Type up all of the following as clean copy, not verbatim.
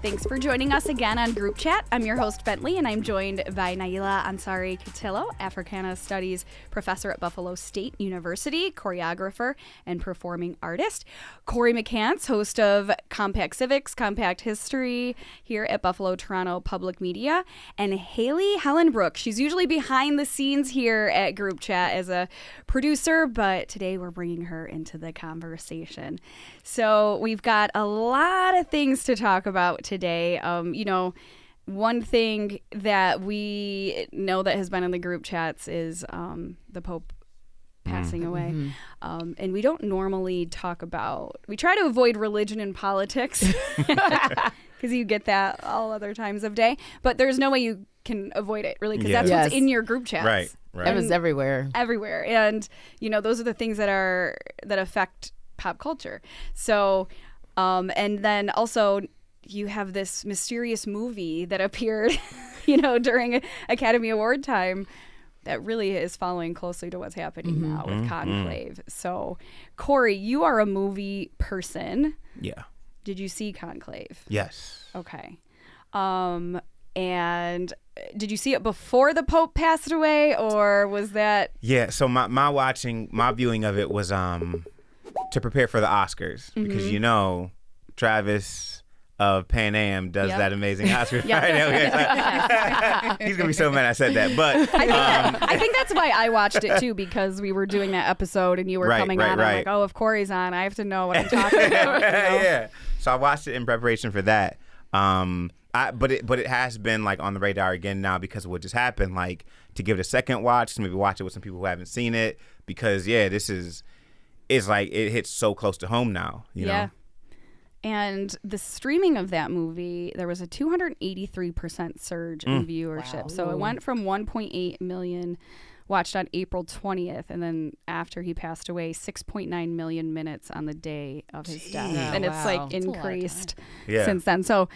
Thanks for joining us again on Group Chat. I'm your host, Bentley, and I'm joined by Naila Ansari-Catilo, Africana Studies professor at Buffalo State University, choreographer, and performing artist. Corey McCants, host of Compact Civics, Compact History here at Buffalo Toronto Public Media. And Haley Hellenbrook. She's usually behind the scenes here at Group Chat as a producer, but today we're bringing her into the conversation. So we've got a lot of things to talk about today. One thing that we know that has been in the group chats is the Pope passing away. Mm-hmm. And we don't normally talk about, we try to avoid religion and politics because you get that all other times of day, but there's no way you can avoid it really because that's what's in your group chats. Right. It was everywhere. And, those are the things that affect pop culture. So, and then also you have this mysterious movie that appeared, during Academy Award time that really is following closely to what's happening now with Conclave. So, Corey, you are a movie person. Yeah. Did you see Conclave? Yes. Okay. And did you see it before the Pope passed away, or was that? Yeah. So my viewing of it was to prepare for the Oscars because Travis of Pan Am does that amazing Oscars. Right? He's gonna be so mad I said that, but I think that's why I watched it too, because we were doing that episode and you were coming on. I'm like, oh, if Corey's on, I have to know what I'm talking about. Yeah. So I watched it in preparation for that. But it has been like on the radar again now because of what just happened. Like to give it a second watch, maybe watch it with some people who haven't seen it because it's like it hits so close to home now. You know. And the streaming of that movie, there was a 283% surge in viewership. Wow. So it went from 1.8 million watched on April 20th, and then after he passed away, 6.9 million minutes on the day of his death. And it's like increased since then. So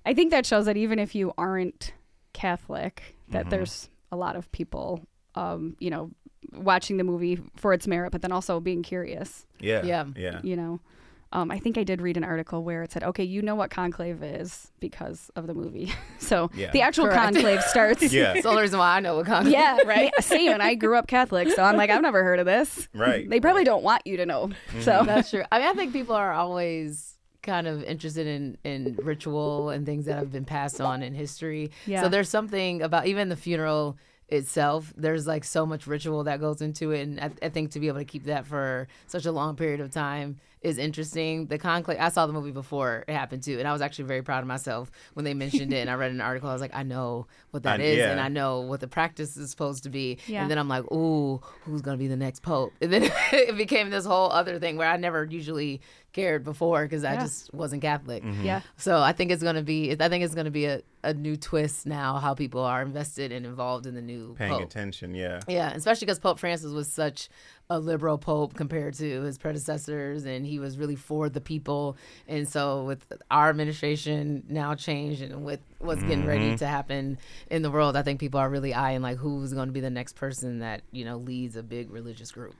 I think that shows that even if you aren't Catholic, that there's a lot of people, watching the movie for its merit, but then also being curious. Yeah. I think I did read an article where it said, okay, you know what Conclave is because of the movie. So the actual Conclave starts. Yeah. It's the only reason why I know what Conclave is. Yeah, right. Same. And I grew up Catholic, so I'm like, I've never heard of this. Right. They probably don't want you to know. So that's true. I mean, I think people are always kind of interested in ritual and things that have been passed on in history. Yeah. So there's something about even the funeral itself, there's like so much ritual that goes into it, and I think to be able to keep that for such a long period of time is interesting. The Conclave, I saw the movie before it happened too, and I was actually very proud of myself when they mentioned it, and I read an article, I was like, I know what that is, and I know what the practice is supposed to be, and then I'm like, ooh, who's gonna be the next pope? And then it became this whole other thing where I never usually cared before because I just wasn't Catholic. So I think it's gonna be a new twist now, how people are invested and involved in the new paying pope. Attention. Yeah, especially because Pope Francis was such a liberal pope compared to his predecessors, and he was really for the people. And so with our administration now changed and with what's getting ready to happen in the world, I think people are really eyeing like who's going to be the next person that leads a big religious group.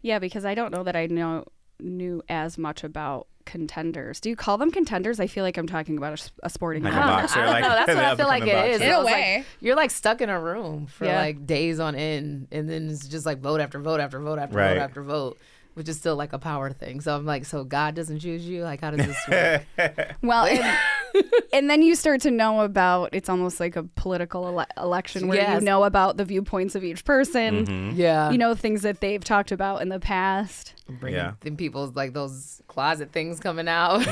Yeah, because I don't know that I knew as much about contenders. Do you call them contenders? I feel like I'm talking about a sporting like event. a boxer. I don't know. That's what I feel like it is. In a way. Like, you're like stuck in a room for like days on end, and then it's just like vote after vote after vote after vote after vote, which is still like a power thing. So I'm like, so God doesn't choose you? Like, how does this work? Well, and then you start to know about, it's almost like a political election where you know about the viewpoints of each person. Things that they've talked about in the past. Bringing people's like those closet things coming out.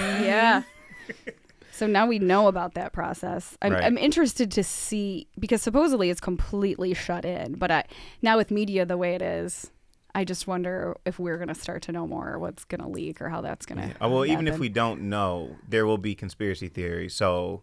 So now we know about that process. I'm interested to see, because supposedly it's completely shut in, but now with media the way it is, I just wonder if we're going to start to know more what's going to leak or how that's going to happen. Even if we don't know, there will be conspiracy theories. So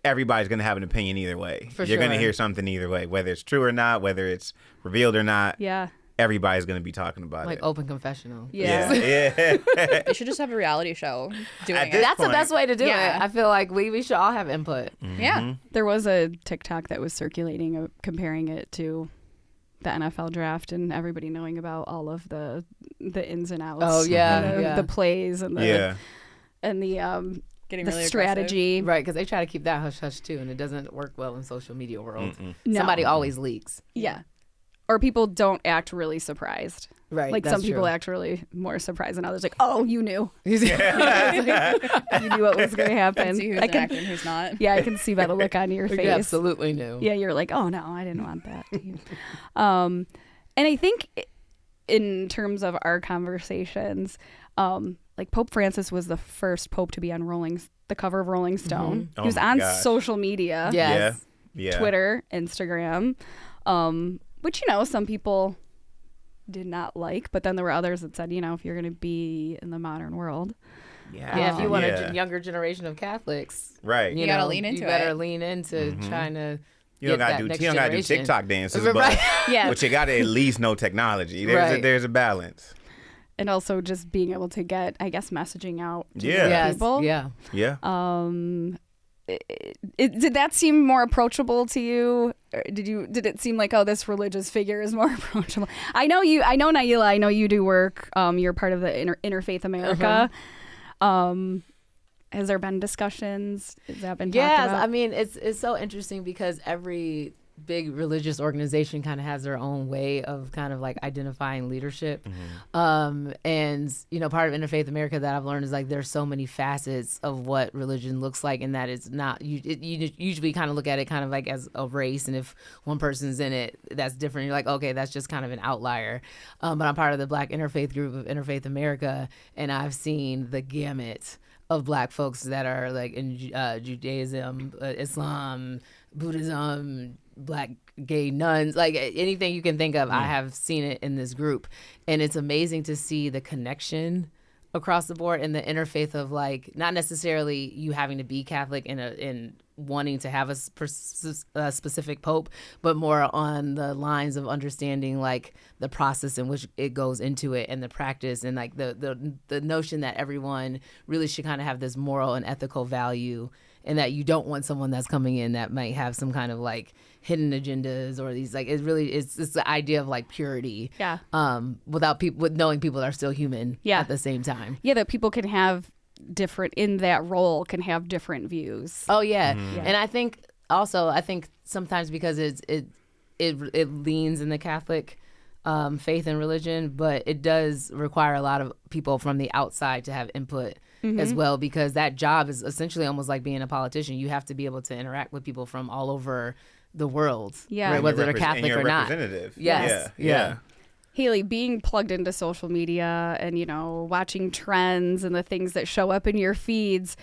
everybody's going to have an opinion either way. You're going to hear something either way, whether it's true or not, whether it's revealed or not. Yeah. Everybody's going to be talking about like it. Like open confessional. Yeah. They should just have a reality show doing it. That's the best way to do it. I feel like we should all have input. Yeah. There was a TikTok that was circulating comparing it to the NFL draft and everybody knowing about all of the ins and outs. Oh yeah, the plays and the getting the really strategy. Right, because they try to keep that hush-hush, too, and it doesn't work well in social media world. No. Somebody always leaks. Yeah. Or people don't act really surprised. Right, Like that's some people true. act really more surprised than others. Like, oh, you knew. You knew what was going to happen. See who's an actor and who's not. Yeah, I can see by the look on your face. You absolutely knew. Yeah, you're like, oh no, I didn't want that. And I think in terms of our conversations, like Pope Francis was the first pope to be on the cover of Rolling Stone. Oh He was my on gosh. social media, Yes. Yeah. Twitter, Instagram, which, some people did not like, but then there were others that said, if you're going to be in the modern world. Yeah, if you want Yeah. a younger generation of Catholics, Right. You gotta lean into you better it. lean into trying to You don't get gotta that next you don't gotta do generation. TikTok dances, Right. but Yeah. but you gotta at least know technology. Right. There's a balance. And also just being able to get, I guess, messaging out to Yeah. more Yes, people. yeah. Yeah. Did that seem more approachable to you? Or did it seem like, oh, this religious figure is more approachable? I know Naila, I know you do work. You're part of the Interfaith America. Has there been discussions? Has that been talked Yes, about? I mean it's so interesting because every big religious organization kind of has their own way of kind of like identifying leadership. And part of Interfaith America that I've learned is like there's so many facets of what religion looks like, and that it's not you usually kind of look at it kind of like as a race, and if one person's in it that's different, you're like, okay, that's just kind of an outlier. But I'm part of the Black Interfaith group of Interfaith America, and I've seen the gamut of Black folks that are like in Judaism, Islam, Buddhism, Black gay nuns, like anything you can think of. I have seen it in this group, and it's amazing to see the connection across the board and the interfaith of like not necessarily you having to be Catholic in wanting to have a specific pope, but more on the lines of understanding like the process in which it goes into it and the practice, and like the notion that everyone really should kind of have this moral and ethical value, and that you don't want someone that's coming in that might have some kind of like hidden agendas or these like it's the idea of like purity. Yeah. With knowing people are still human. Yeah. At the same time. Yeah, that people can have different in that role, can have different views. Oh yeah. And I think sometimes because it leans in the Catholic faith and religion, but it does require a lot of people from the outside to have input as well, because that job is essentially almost like being a politician. You have to be able to interact with people from all over the world, Yeah. right, whether they're Catholic or not. Representative. Yes. Yeah. Haley, being plugged into social media and, watching trends and the things that show up in your feeds,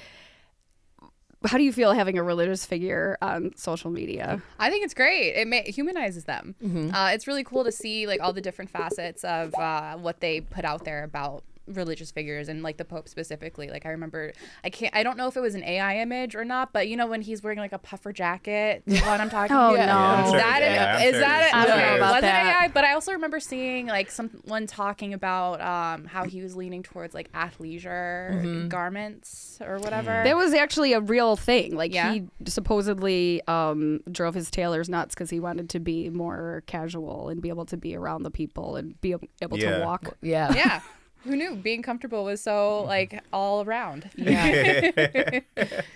how do you feel having a religious figure on social media? I think it's great. It humanizes them. It's really cool to see like all the different facets of what they put out there about religious figures, and like the Pope specifically. Like I remember, I don't know if it was an AI image or not, but when he's wearing like a puffer jacket, the one I'm talking Oh, about. no. I'm Is sure- that yeah, I'm it? Is sure that it's- it? I don't know Okay, about wasn't that. AI, but I also remember seeing like someone talking about how he was leaning towards like athleisure garments or whatever. That was actually a real thing. Like Yeah. he supposedly drove his tailors nuts because he wanted to be more casual and be able to be around the people and be able to Yeah. walk. Yeah. Yeah. Who knew being comfortable was so like all around? Yeah.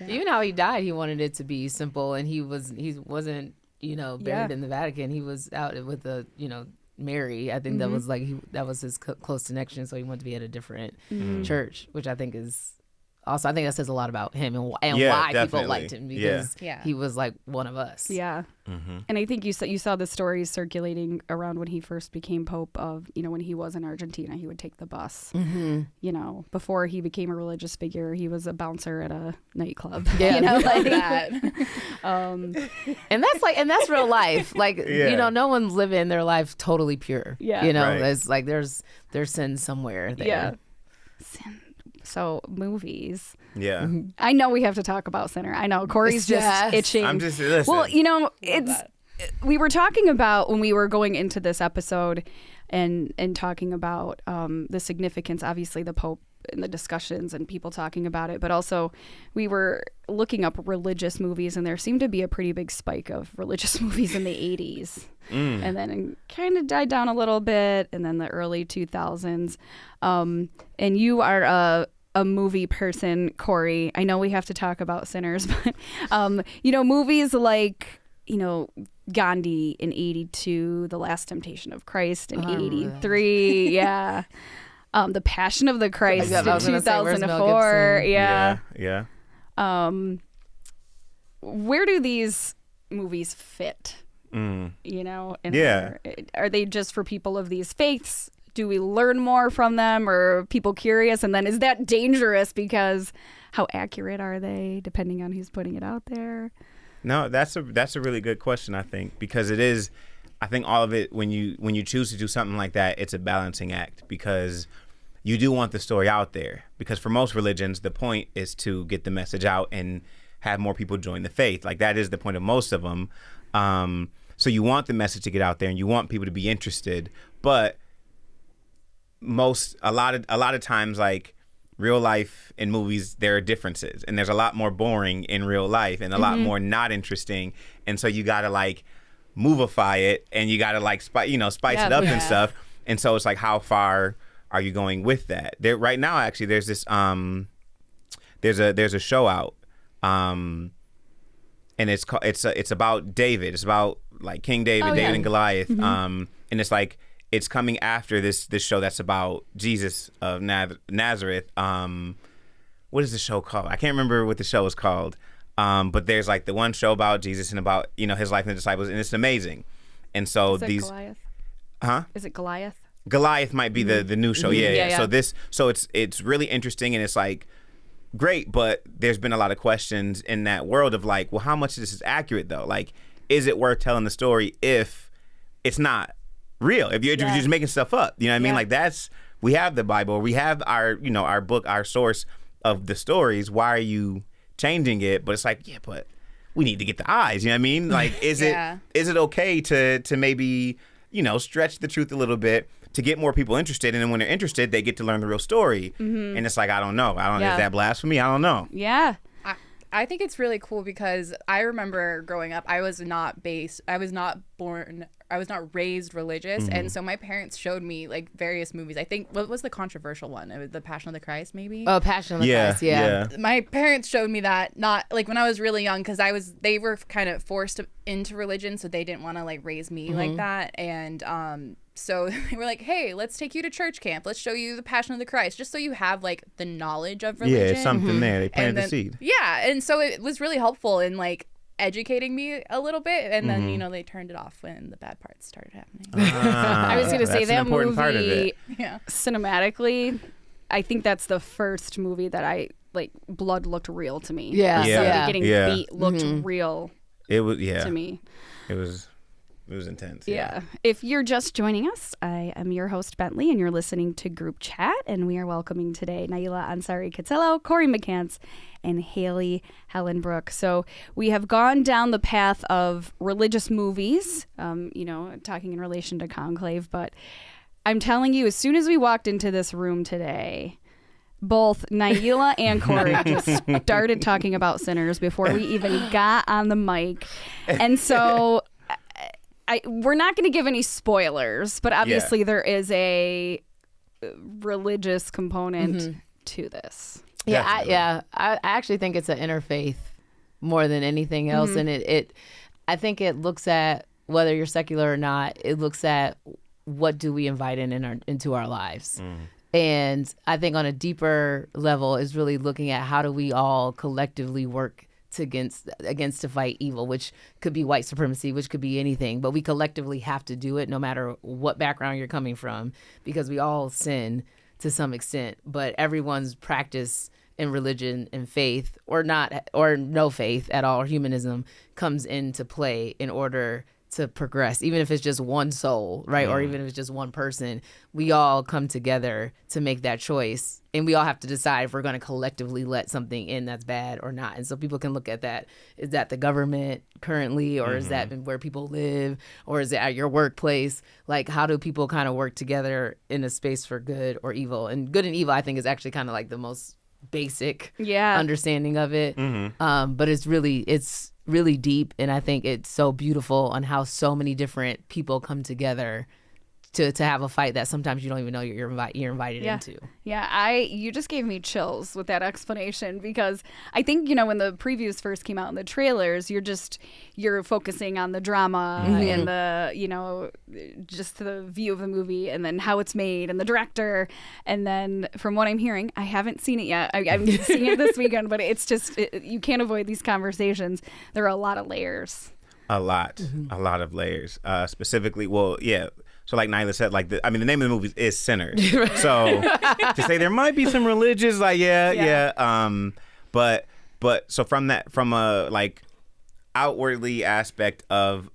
Even how he died, he wanted it to be simple, and he wasn't buried in the Vatican. He was out with Mary. I think that was like that was his close connection. So he wanted to be at a different church, which I think is also, I think that says a lot about him and Yeah, why people definitely. liked him, because Yeah. he was like one of us. Yeah. And I think you saw the stories circulating around when he first became Pope of, when he was in Argentina, he would take the bus. Before he became a religious figure, he was a bouncer at a nightclub. Yeah. Love that. And that's real life. Like, Yeah. no one's living their life totally pure. Yeah. Right. Right. It's like there's sin somewhere there. Yeah. So movies. Yeah. I know we have to talk about Sinner. I know Corey's just Yes. itching. I'm just listen. Well, we were talking about when we were going into this episode and talking about the significance, obviously the Pope and the discussions and people talking about it, but also we were looking up religious movies, and there seemed to be a pretty big spike of religious movies in the 80s. And then it kind of died down a little bit, and then the early 2000s. And you are a a movie person, Corey, I know we have to talk about Sinners, but movies like Gandhi in 82, The Last Temptation of Christ in 83, yeah. The Passion of the Christ in 2004, yeah. Where do these movies fit? Are they just for people of these faiths? Do we learn more from them, or are people curious? And then is that dangerous because how accurate are they, depending on who's putting it out there? No, that's a really good question, I think, because it is. I think all of it, when you choose to do something like that, it's a balancing act, because you do want the story out there. Because for most religions, the point is to get the message out and have more people join the faith. Like, that is the point of most of them. So you want the message to get out there, and you want people to be interested, but a lot of times, like, real life in movies, there are differences, and there's a lot more boring in real life and a lot more not interesting, and so you gotta like movify it, and you gotta like spice it up and stuff. And so it's like, how far are you going with that? There right now, actually, there's this there's a show out, and it's about David. It's about like King David, David and Goliath, and it's like, it's coming after this show that's about Jesus of Nazareth. What is the show called? I can't remember what the show is called. But there's like the one show about Jesus and about his life and the disciples, and it's amazing. And so is it Goliath? Huh? Is it Goliath? Goliath might be the new show. Yeah. So it's really interesting, and it's like great, but there's been a lot of questions in that world of like, well, how much of this is accurate though? Like, is it worth telling the story if it's not real, if you're just making stuff up? You know what I mean? Like, we have the Bible, we have our our book, our source of the stories. Why are you changing it? But it's like, but we need to get the eyes. You know what I mean? Like, is it okay to maybe stretch the truth a little bit to get more people interested, and then when they're interested, they get to learn the real story. And it's like, I don't know. Is that blasphemy? I don't know. Yeah. I think it's really cool, because I remember growing up, I was not raised religious, and so my parents showed me like various movies. I think, what was the controversial one? It was The Passion of the Christ, maybe? Oh, Passion of the Christ, yeah. My parents showed me that, not like when I was really young, because they were kind of forced into religion, so they didn't want to like raise me like that. And so they were like, hey, let's take you to church camp. Let's show you The Passion of the Christ, just so you have like the knowledge of religion. Yeah, it's something there. They planted the seed. Yeah, and so it was really helpful in like educating me a little bit, and then they turned it off when the bad parts started happening. I was going to say that movie, part of it. Cinematically, I think that's the first movie that I like. Blood looked real to me. Somebody getting beat looked real. It was to me. It was intense. Yeah. If you're just joining us, I am your host, Bentley, and you're listening to Group Chat, and we are welcoming today Naila Ansari-Catilo, Corey McCants, and Haley Hellenbrook. So we have gone down the path of religious movies, talking in relation to Conclave, but I'm telling you, as soon as we walked into this room today, both Naila and Corey just started talking about Sinners before we even got on the mic. And so we're not going to give any spoilers, but obviously there is a religious component to this. I actually think it's an interfaith more than anything else, and I think it looks at, whether you're secular or not, it looks at what do we invite into our lives. And I think on a deeper level is really looking at how do we all collectively work against to fight evil, which could be white supremacy, which could be anything, but we collectively have to do it no matter what background you're coming from, because we all sin to some extent, but everyone's practice in religion and faith, or not, or no faith at all, or humanism, comes into play in order to progress. Even if it's just one soul, right? Or even if it's just one person, we all come together to make that choice. And we all have to decide if we're going to collectively let something in that's bad or not. And so people can look at that. Is that the government currently, or is that where people live, or is it at your workplace? Like, how do people kind of work together in a space for good or evil? And good and evil, I think, is actually kind of like the most basic understanding of it. But it's really deep, and I think it's so beautiful on how so many different people come together to have a fight that sometimes you don't even know you're invited into. Yeah, you just gave me chills with that explanation, because I think, when the previews first came out in the trailers, you're focusing on the drama and the, just the view of the movie and then how it's made and the director. And then from what I'm hearing, I haven't seen it yet. I'm seeing it this weekend, but it's just, you can't avoid these conversations. There are a lot of layers. A lot of layers. Specifically, so like Nyla said, the name of the movie is Sinners. So to say there might be some religious, but so from a outwardly aspect of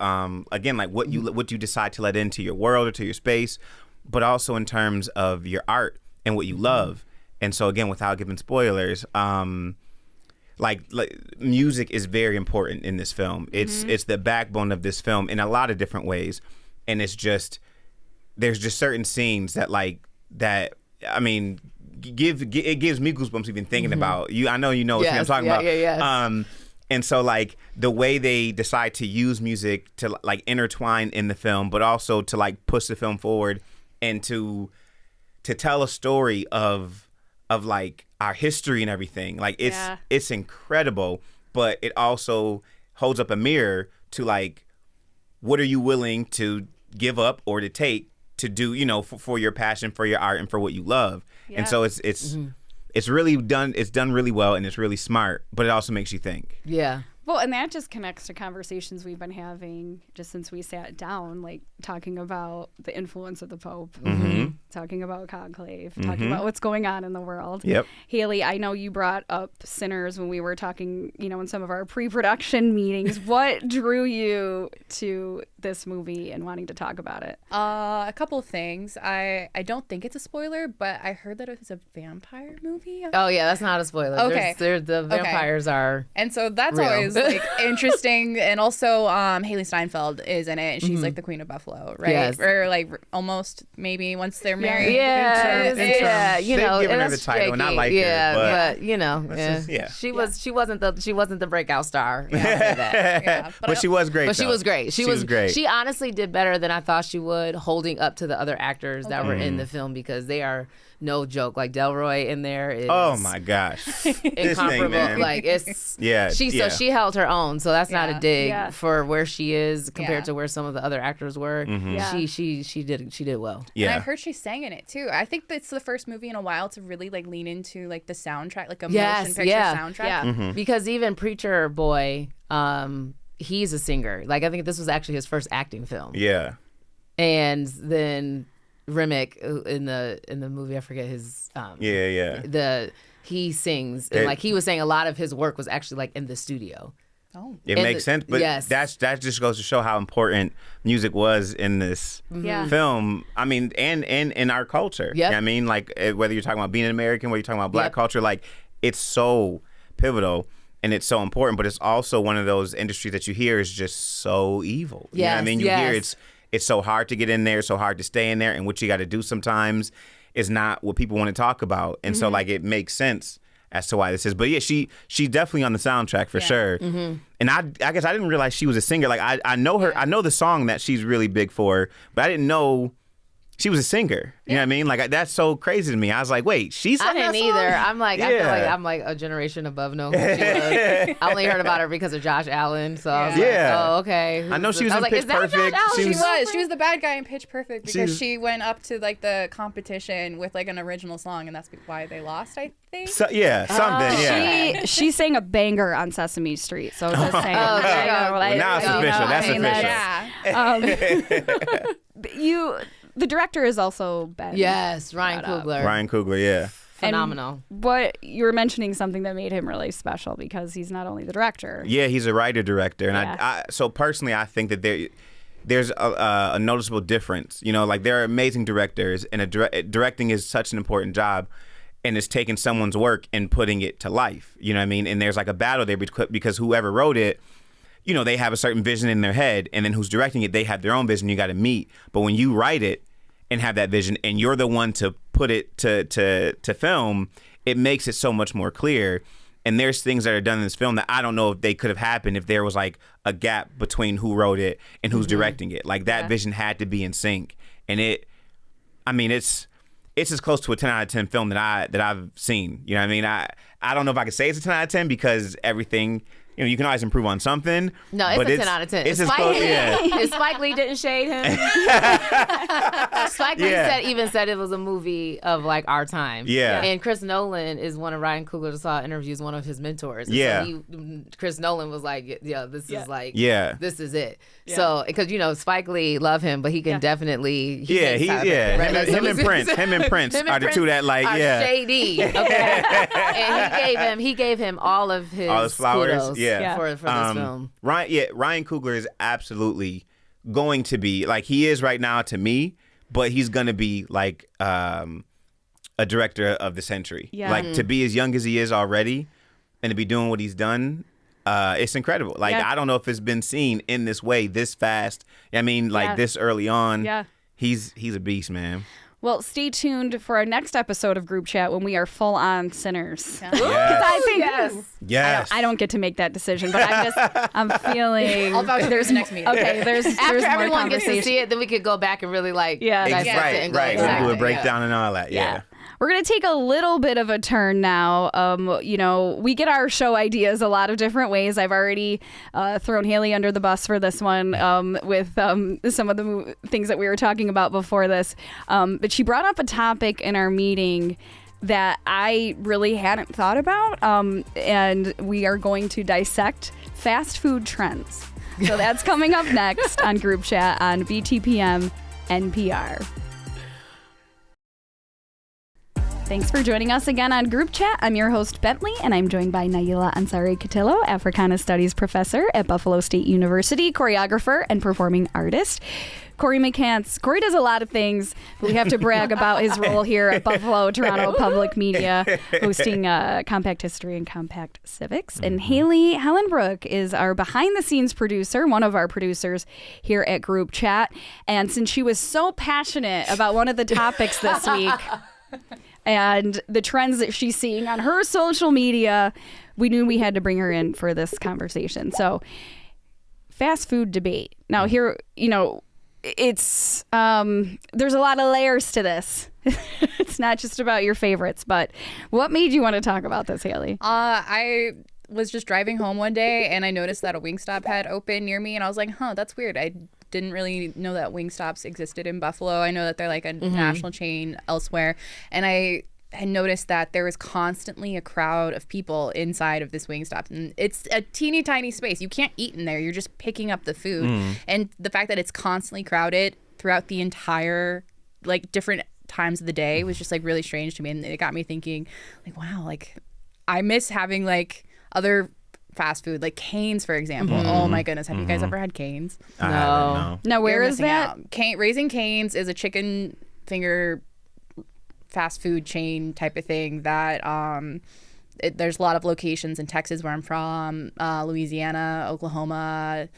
again, like what you decide to let into your world or to your space, but also in terms of your art and what you love. And so again, without giving spoilers, like music is very important in this film. It's the backbone of this film in a lot of different ways, and there's just certain scenes that it gives me goosebumps even thinking about you. I know you know what I'm talking about. And so like the way they decide to use music to like intertwine in the film, but also to like push the film forward and to tell a story of like our history and everything. Like it's incredible, but it also holds up a mirror to like, what are you willing to give up or to take to do, for your passion, for your art, and for what you love. Yeah. And so it's really done. It's done really well, and it's really smart, but it also makes you think. Yeah. Well, and that just connects to conversations we've been having just since we sat down, like talking about the influence of the Pope, talking about conclave, talking about what's going on in the world. Yep. Haley, I know you brought up Sinners when we were talking, in some of our pre-production meetings. What drew you to this movie and wanting to talk about it? A couple of things. I don't think it's a spoiler, but I heard that it was a vampire movie. Oh yeah, that's not a spoiler. Okay. The vampires are, and so that's real. Always like interesting. And also Haley Steinfeld is in it, and she's like the Queen of Buffalo, right? Yes. Or like almost maybe once they're married. Yeah, They've given her the title, and I like her, but she wasn't the breakout star. But she was great. But she was great. She was great. She honestly did better than I thought she would, holding up to the other actors that were in the film, because they are no joke. Like Delroy in there is, oh my gosh, incomparable. Like it's So she held her own. So that's not a dig for where she is compared to where some of the other actors were. She did well. Yeah, and I heard she sang in it too. I think that's the first movie in a while to really like lean into like the soundtrack, like a motion picture soundtrack. Yeah. Because even Preacher Boy, he's a singer. Like I think this was actually his first acting film. Yeah, and then Remick in the movie, I forget his he sings, and like he was saying a lot of his work was actually like in the studio. Oh, it makes sense, but that just goes to show how important music was in this film. I mean, and in our culture. Yeah, I mean, like whether you're talking about being an American, whether you're talking about Black culture, like it's so pivotal. And it's so important, but it's also one of those industries that you hear is just so evil. You know what I mean? You hear it's so hard to get in there, so hard to stay in there, and what you got to do sometimes is not what people want to talk about. And so like it makes sense as to why this is. But yeah, she's definitely on the soundtrack for sure. And I guess I didn't realize she was a singer. Like I know her, I know the song that she's really big for, but I didn't know she was a singer. You know what I mean? Like that's so crazy to me. I was like, wait, she's I didn't either. I'm like, I feel like I'm like a generation above know who she was. I only heard about her because of Josh Allen. So I was like, oh, okay. I know she was in Pitch Perfect. She was the bad guy in Pitch Perfect because she went up to like the competition with like an original song, and that's why they lost, I think. So, something. She sang a banger on Sesame Street. So just saying. Now it's official. That's official. The director is also Ben. Yes, Ryan Coogler. Yeah. Phenomenal. And what you were mentioning something that made him really special because he's not only the director. Yeah, he's a writer-director. And I so personally, I think that there's a noticeable difference. Like there are amazing directors, and directing is such an important job, and it's taking someone's work and putting it to life. You know what I mean? And there's like a battle there because whoever wrote it, they have a certain vision in their head, and then who's directing it, they have their own vision. You got to meet. But when you write it and have that vision, and you're the one to put it to film, it makes it so much more clear. And there's things that are done in this film that I don't know if they could have happened if there was like a gap between who wrote it and who's directing it. Like that vision had to be in sync, and it I mean, it's as close to a 10 out of 10 film that I've seen. You know what I mean? I don't know if I could say it's a 10 out of 10 because everything, you can always improve on something. No, it's a 10 out of 10. It's as close, yeah. If Spike Lee didn't shade him. Spike Lee even said it was a movie of like our time. Yeah. And Chris Nolan is one of Ryan Coogler's interviews, one of his mentors. And yeah. So Chris Nolan was like, this is like, this is it. Yeah. So, because, Spike Lee, love him, but he can definitely. Him and Prince are the two that like, shady. Okay. And he gave him all of his flowers. Kudos. For this film. Ryan Coogler is absolutely going to be like he is right now to me, but he's going to be like a director of the century. Yeah. Like to be as young as he is already and to be doing what he's done, it's incredible. Like I don't know if it's been seen in this way, this fast. I mean, like this early on. Yeah. He's a beast, man. Well, stay tuned for our next episode of Group Chat when we are full on sinners. Yeah. Yes. I think yes. I don't get to make that decision, but I'm feeling. I'll vouch for there's next meeting. Okay, there's after everyone more gets to see it, then we could go back and really like dissect it and go We'll do a breakdown and all that. Yeah. We're going to take a little bit of a turn now. We get our show ideas a lot of different ways. I've already thrown Haley under the bus for this one with some of the things that we were talking about before this. But she brought up a topic in our meeting that I really hadn't thought about. And we are going to dissect fast food trends. So that's coming up next on Group Chat on BTPM NPR. Thanks for joining us again on Group Chat. I'm your host, Bentley, and I'm joined by Naila Ansari-Catilo, Africana Studies professor at Buffalo State University, choreographer and performing artist. Corey McCants. Corey does a lot of things, but we have to brag about his role here at Buffalo Toronto Public Media, hosting Compact History and Compact Civics. And Haley Hellenbrook is our behind-the-scenes producer, one of our producers here at Group Chat. And since she was so passionate about one of the topics this week, and the trends that she's seeing on her social media, we knew we had to bring her in for this conversation. So, fast food debate. Now here, it's there's a lot of layers to this. It's not just about your favorites, but what made you want to talk about this, Haley? I was just driving home one day and I noticed that a Wingstop had opened near me and I was like, that's weird. I didn't really know that Wingstops existed in Buffalo. I know that they're like a national chain elsewhere. And I had noticed that there was constantly a crowd of people inside of this Wingstop. And it's a teeny tiny space. You can't eat in there. You're just picking up the food. And the fact that it's constantly crowded throughout the entire, like, different times of the day was just, like, really strange to me. And it got me thinking, like, wow, like, I miss having, like, other fast food, like Cane's, for example. Oh my goodness, have you guys ever had Cane's? No. Now, where is that? Raising Cane's is a chicken finger fast food chain type of thing that there's a lot of locations in Texas where I'm from, Louisiana, Oklahoma,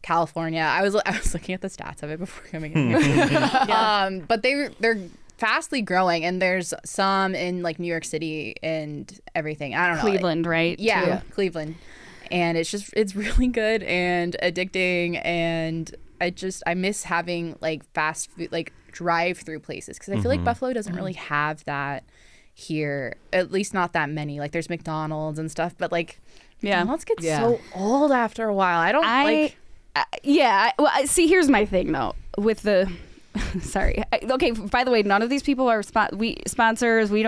California. I was looking at the stats of it before coming in here. But they're fastly growing, and there's some in like New York City and everything. I don't know. Cleveland, right? Yeah, Cleveland. And it's really good and addicting, and I miss having like fast food, like drive-through places, because I feel like Buffalo doesn't really have that here, at least not that many. Like there's McDonald's and stuff, but like McDonald's gets so old after a while. Well, see, here's my thing though with the. Sorry. Okay. By the way, none of these people are sponsors. I'm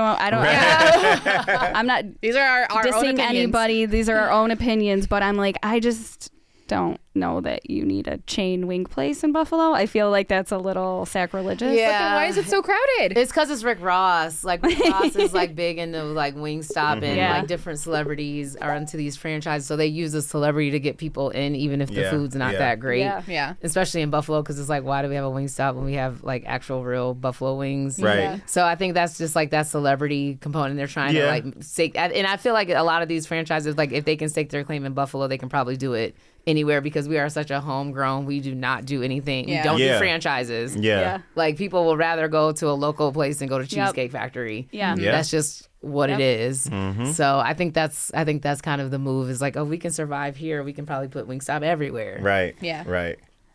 not. These are our dissing own opinions. Anybody. These are our own opinions. But I'm like, I just don't know that you need a chain wing place in Buffalo. I feel like that's a little sacrilegious. Yeah. But then why is it so crowded? It's because it's Rick Ross. Like Rick Ross is like big into like Wingstop and like different celebrities are into these franchises. So they use a celebrity to get people in, even if the food's not that great. Yeah. Especially in Buffalo, because it's like, why do we have a Wingstop when we have like actual real Buffalo wings? Right. Yeah. So I think that's just like that celebrity component. They're trying to like stake. And I feel like a lot of these franchises, like if they can stake their claim in Buffalo, they can probably do it anywhere, because we are such a homegrown, we do not do anything. We don't do franchises. Like people will rather go to a local place than go to Cheesecake Factory. That's just what it is. So I think that's kind of the move, is like, oh, we can survive here, we can probably put Wingstop everywhere. Right.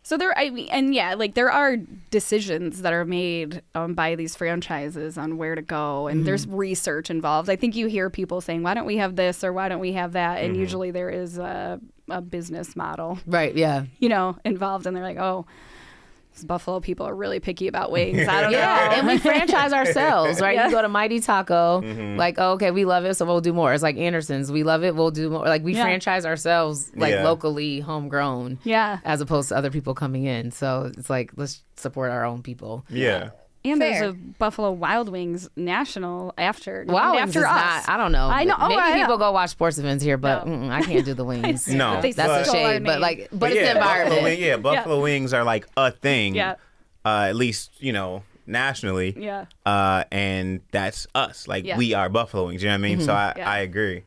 So there, I mean, and yeah, like there are decisions that are made by these franchises on where to go, and there's research involved. I think you hear people saying, "Why don't we have this?" or "Why don't we have that?" And usually there is a business model, Right. Yeah. Involved, and they're like, "Oh, these Buffalo people are really picky about wings." I don't know. Yeah, and we franchise ourselves, right? Yeah. You go to Mighty Taco, like, oh, okay, we love it, so we'll do more. It's like Anderson's, we love it, we'll do more. Like, we franchise ourselves, like, locally, homegrown, as opposed to other people coming in. So it's like, let's support our own people. Yeah. And Fair. there's a Buffalo Wild Wings national after Wild Wings after is us. not, I don't know. I know. Oh, Maybe I know. people go watch sports events here, but I can't do the wings. No. They That's a stole our shade, but name. but it's the environment. Buffalo wings are like a thing. Yeah. At least, nationally. Yeah. And that's us. Like, Yeah. we are Buffalo wings. You know what I mean? So I agree.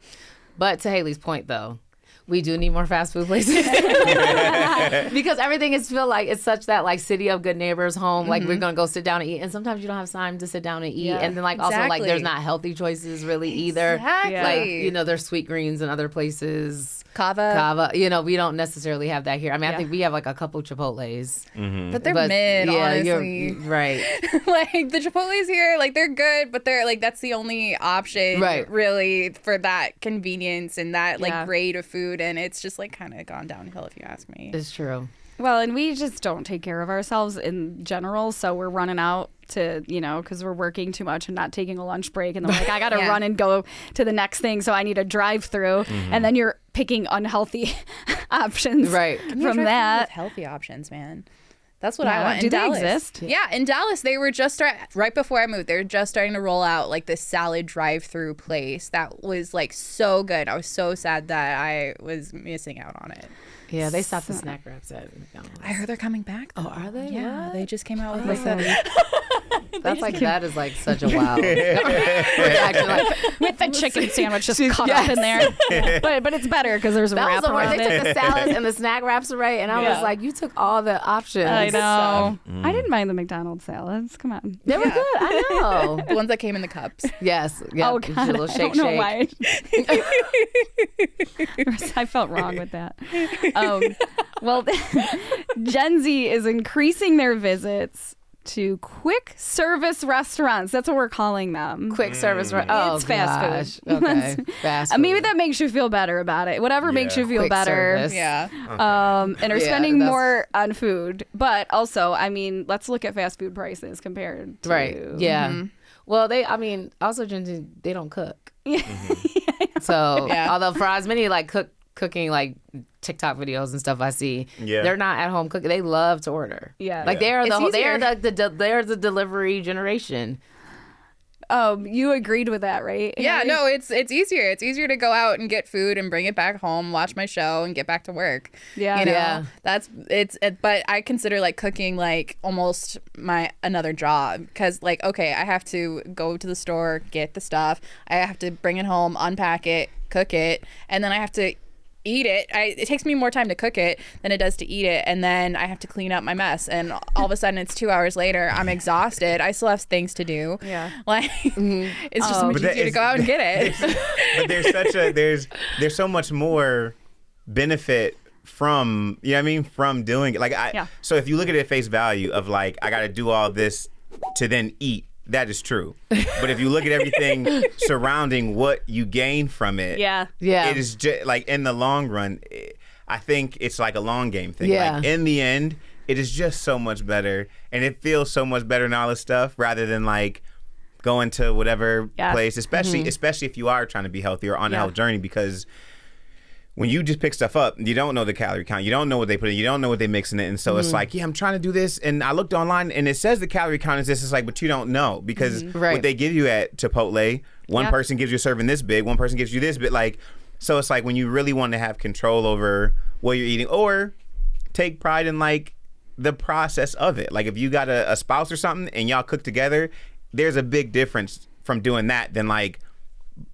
But to Haley's point, though, we do need more fast food places because everything is feel like it's such that like city of good neighbors home. Like we're gonna go sit down and eat, and sometimes you don't have time to sit down and eat. Yeah. And then like also like Exactly. there's not healthy choices really either. Exactly. Like there's Sweet Greens in other places. Kava. We don't necessarily have that here. I mean, I think we have like a couple Chipotles, But they're mid, honestly. You're right. Like the Chipotle's here, like they're good, but they're like that's the only option really for that convenience and that like grade of food, and it's just like kind of gone downhill if you ask me. It's true. Well, and we just don't take care of ourselves in general, so we're running out to, because we're working too much and not taking a lunch break, and then like, I got to run and go to the next thing, so I need a drive-through, and then you're picking unhealthy options from that. With healthy options, man. That's what I want. Do In they Dallas. exist? Yeah, in Dallas, they were just right before I moved. They were just starting to roll out like this salad drive-through place that was like so good. I was so sad that I was missing out on it. Yeah, they stopped the snack wraps at McDonald's. I heard they're coming back. Oh, are they? Yeah, What? they just came out with like a That's like that is like such a wild. Actually, like, With the chicken sandwich just cut up in there. But it's better because there's a that was wrap the worst. around They it. took the salads and the snack wraps away, and I was like, "You took all the options." I know. I didn't mind the McDonald's salads. Come on. They were good. I know. the ones that came in the cups. Yes. Yeah. Oh, Just God. a little shake, I don't know shake. why. I felt wrong with that. Well, Gen Z is increasing their visits to quick service restaurants. That's what we're calling them. Quick service. Oh, It's fast gosh. Okay. Fast food. Maybe that makes you feel better about it. Whatever makes you feel Quick better. service. Yeah. And are Yeah, spending that's- more on food. But also, let's look at fast food prices compared to... Right. Yeah. Well, also Gen Z, they don't cook. So, although for as many like cooking like TikTok videos and stuff I see, they're not at home cooking. They love to order. Yeah. Like they're the delivery generation. You agreed with that, right? Yeah, Haley? no, it's easier. It's easier to go out and get food and bring it back home, watch my show, and get back to work. Yeah. You know, Yeah. but I consider like cooking like almost another job because like, okay, I have to go to the store, get the stuff. I have to bring it home, unpack it, cook it, and then I have to eat it. It takes me more time to cook it than it does to eat it, and then I have to clean up my mess, and all of a sudden it's 2 hours later. I'm exhausted. I still have things to do. Yeah. Like it's just so much But easier to go out and get it. But there's so much more benefit from from doing it. Like so if you look at it at face value of like I got to do all this to then eat, that is true. But if you look at everything surrounding what you gain from it, it is just like in the long run, I think it's like a long game thing. Yeah. Like in the end, it is just so much better, and it feels so much better and all this stuff rather than like going to whatever place, especially if you are trying to be healthy or on a health journey, because when you just pick stuff up, you don't know the calorie count. You don't know what they put in. You don't know what they mix in it. And so it's like, I'm trying to do this. And I looked online and it says the calorie count is this. It's like, but you don't know because what they give you at Chipotle, one person gives you a serving this big, one person gives you this big. Like, so it's like when you really want to have control over what you're eating or take pride in like the process of it. Like if you got a spouse or something and y'all cook together, there's a big difference from doing that than like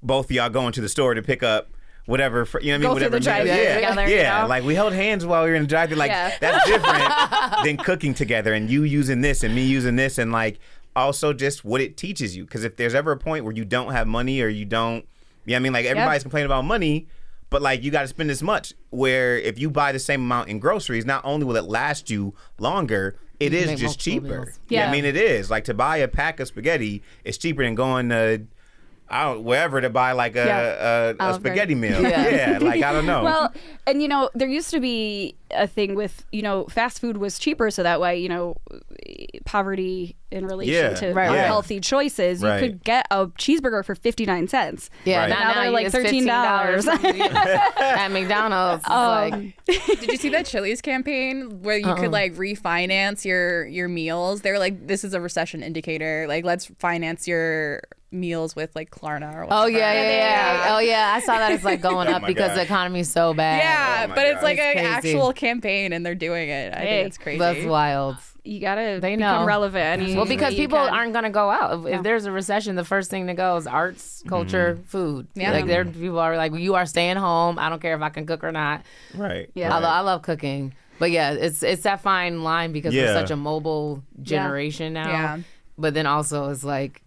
both of y'all going to the store to pick up whatever, you know what I mean? Go Whatever. through the drive-thru together, yeah. you know? Like we held hands while we were in the drive-thru. Like that's different than cooking together and you using this and me using this and like also just what it teaches you. Because if there's ever a point where you don't have money or you don't, you know what I mean? Like everybody's complaining about money, but like you got to spend this much. Where if you buy the same amount in groceries, not only will it last you longer, it You can is make just multiple cheaper. meals. Yeah, Yeah. I mean it is. Like to buy a pack of spaghetti is cheaper than going to wherever to buy like a Olive spaghetti Garden. meal. Yeah. Yeah, like I don't know. Well, and there used to be a thing with, fast food was cheaper, so that way, poverty in relation Yeah. to Right, our right. healthy choices, you Right. could get a cheeseburger for 59 cents. Yeah, Right. Now they're like it's $13. At McDonald's, it's like Did you see that Chili's campaign where you could like refinance your meals? They were like, this is a recession indicator. Like, let's finance your meals with like Klarna or whatever. oh yeah. Oh yeah, I saw that it's like going up my because God. the economy's so bad. Yeah, Oh my but it's God. like It's an crazy. actual campaign and they're doing it. I Hey, think it's crazy. That's wild. You gotta They become know. relevant. Well, because you people can. aren't gonna go out. If there's a recession, the first thing to go is arts, culture, food. Yeah. Like there, people are like, you are staying home. I don't care if I can cook or not. right. Yeah. right. Although I love cooking, but yeah, it's that fine line because we're Yeah. such a mobile generation now. Yeah. But then also it's like,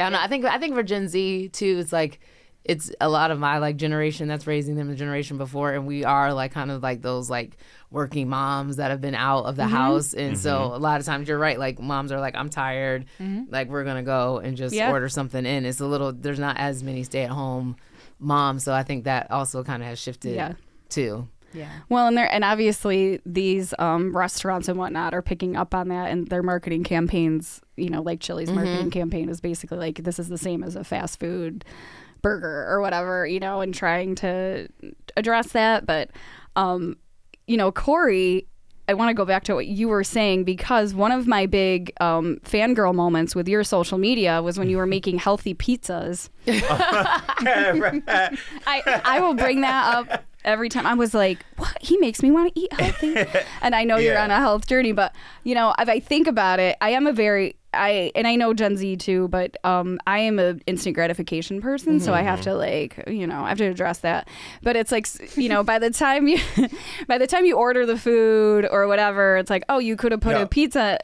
I don't know. I think for Gen Z too, it's like. It's a lot of my like generation that's raising them the generation before, and we are like kind of like those like working moms that have been out of the house, and so a lot of times you're right, like moms are like, I'm tired, like we're gonna go and just Yeah. order something in. It's a little, there's not as many stay at home moms, so I think that also kind of has shifted Yeah. too. Yeah. Well, and obviously these restaurants and whatnot are picking up on that, and their marketing campaigns, like Chili's marketing campaign is basically like, this is the same as a fast food burger or whatever, and trying to address that. But, Corey, I want to go back to what you were saying, because one of my big fangirl moments with your social media was when you were making healthy pizzas. I will bring that up every time. I was like, what? He makes me want to eat healthy. And I know you're Yeah. on a health journey, but if I think about it, I am and I know Gen Z too, but I am an instant gratification person, so I have to I have to address that. But it's like, by the time you order the food or whatever, it's like, oh, you could have put No. a pizza,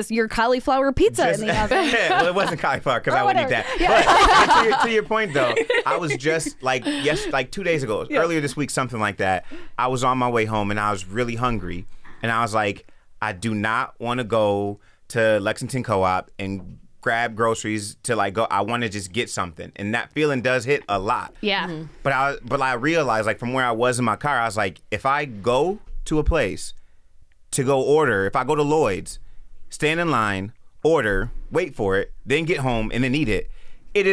your cauliflower pizza in the oven. Well, it wasn't cauliflower because Or I wouldn't eat whatever. that. But to your point though, I was just like 2 days ago, earlier this week, something like that. I was on my way home and I was really hungry, and I was like, I do not want to go to Lexington Co-op and grab groceries to like go. I want to just get something, and that feeling does hit a lot. Yeah. But I realized, like, from where I was in my car, I was like, if I go to a place to go order, if I go to Lloyd's, stand in line, order, wait for it, then get home and then eat it.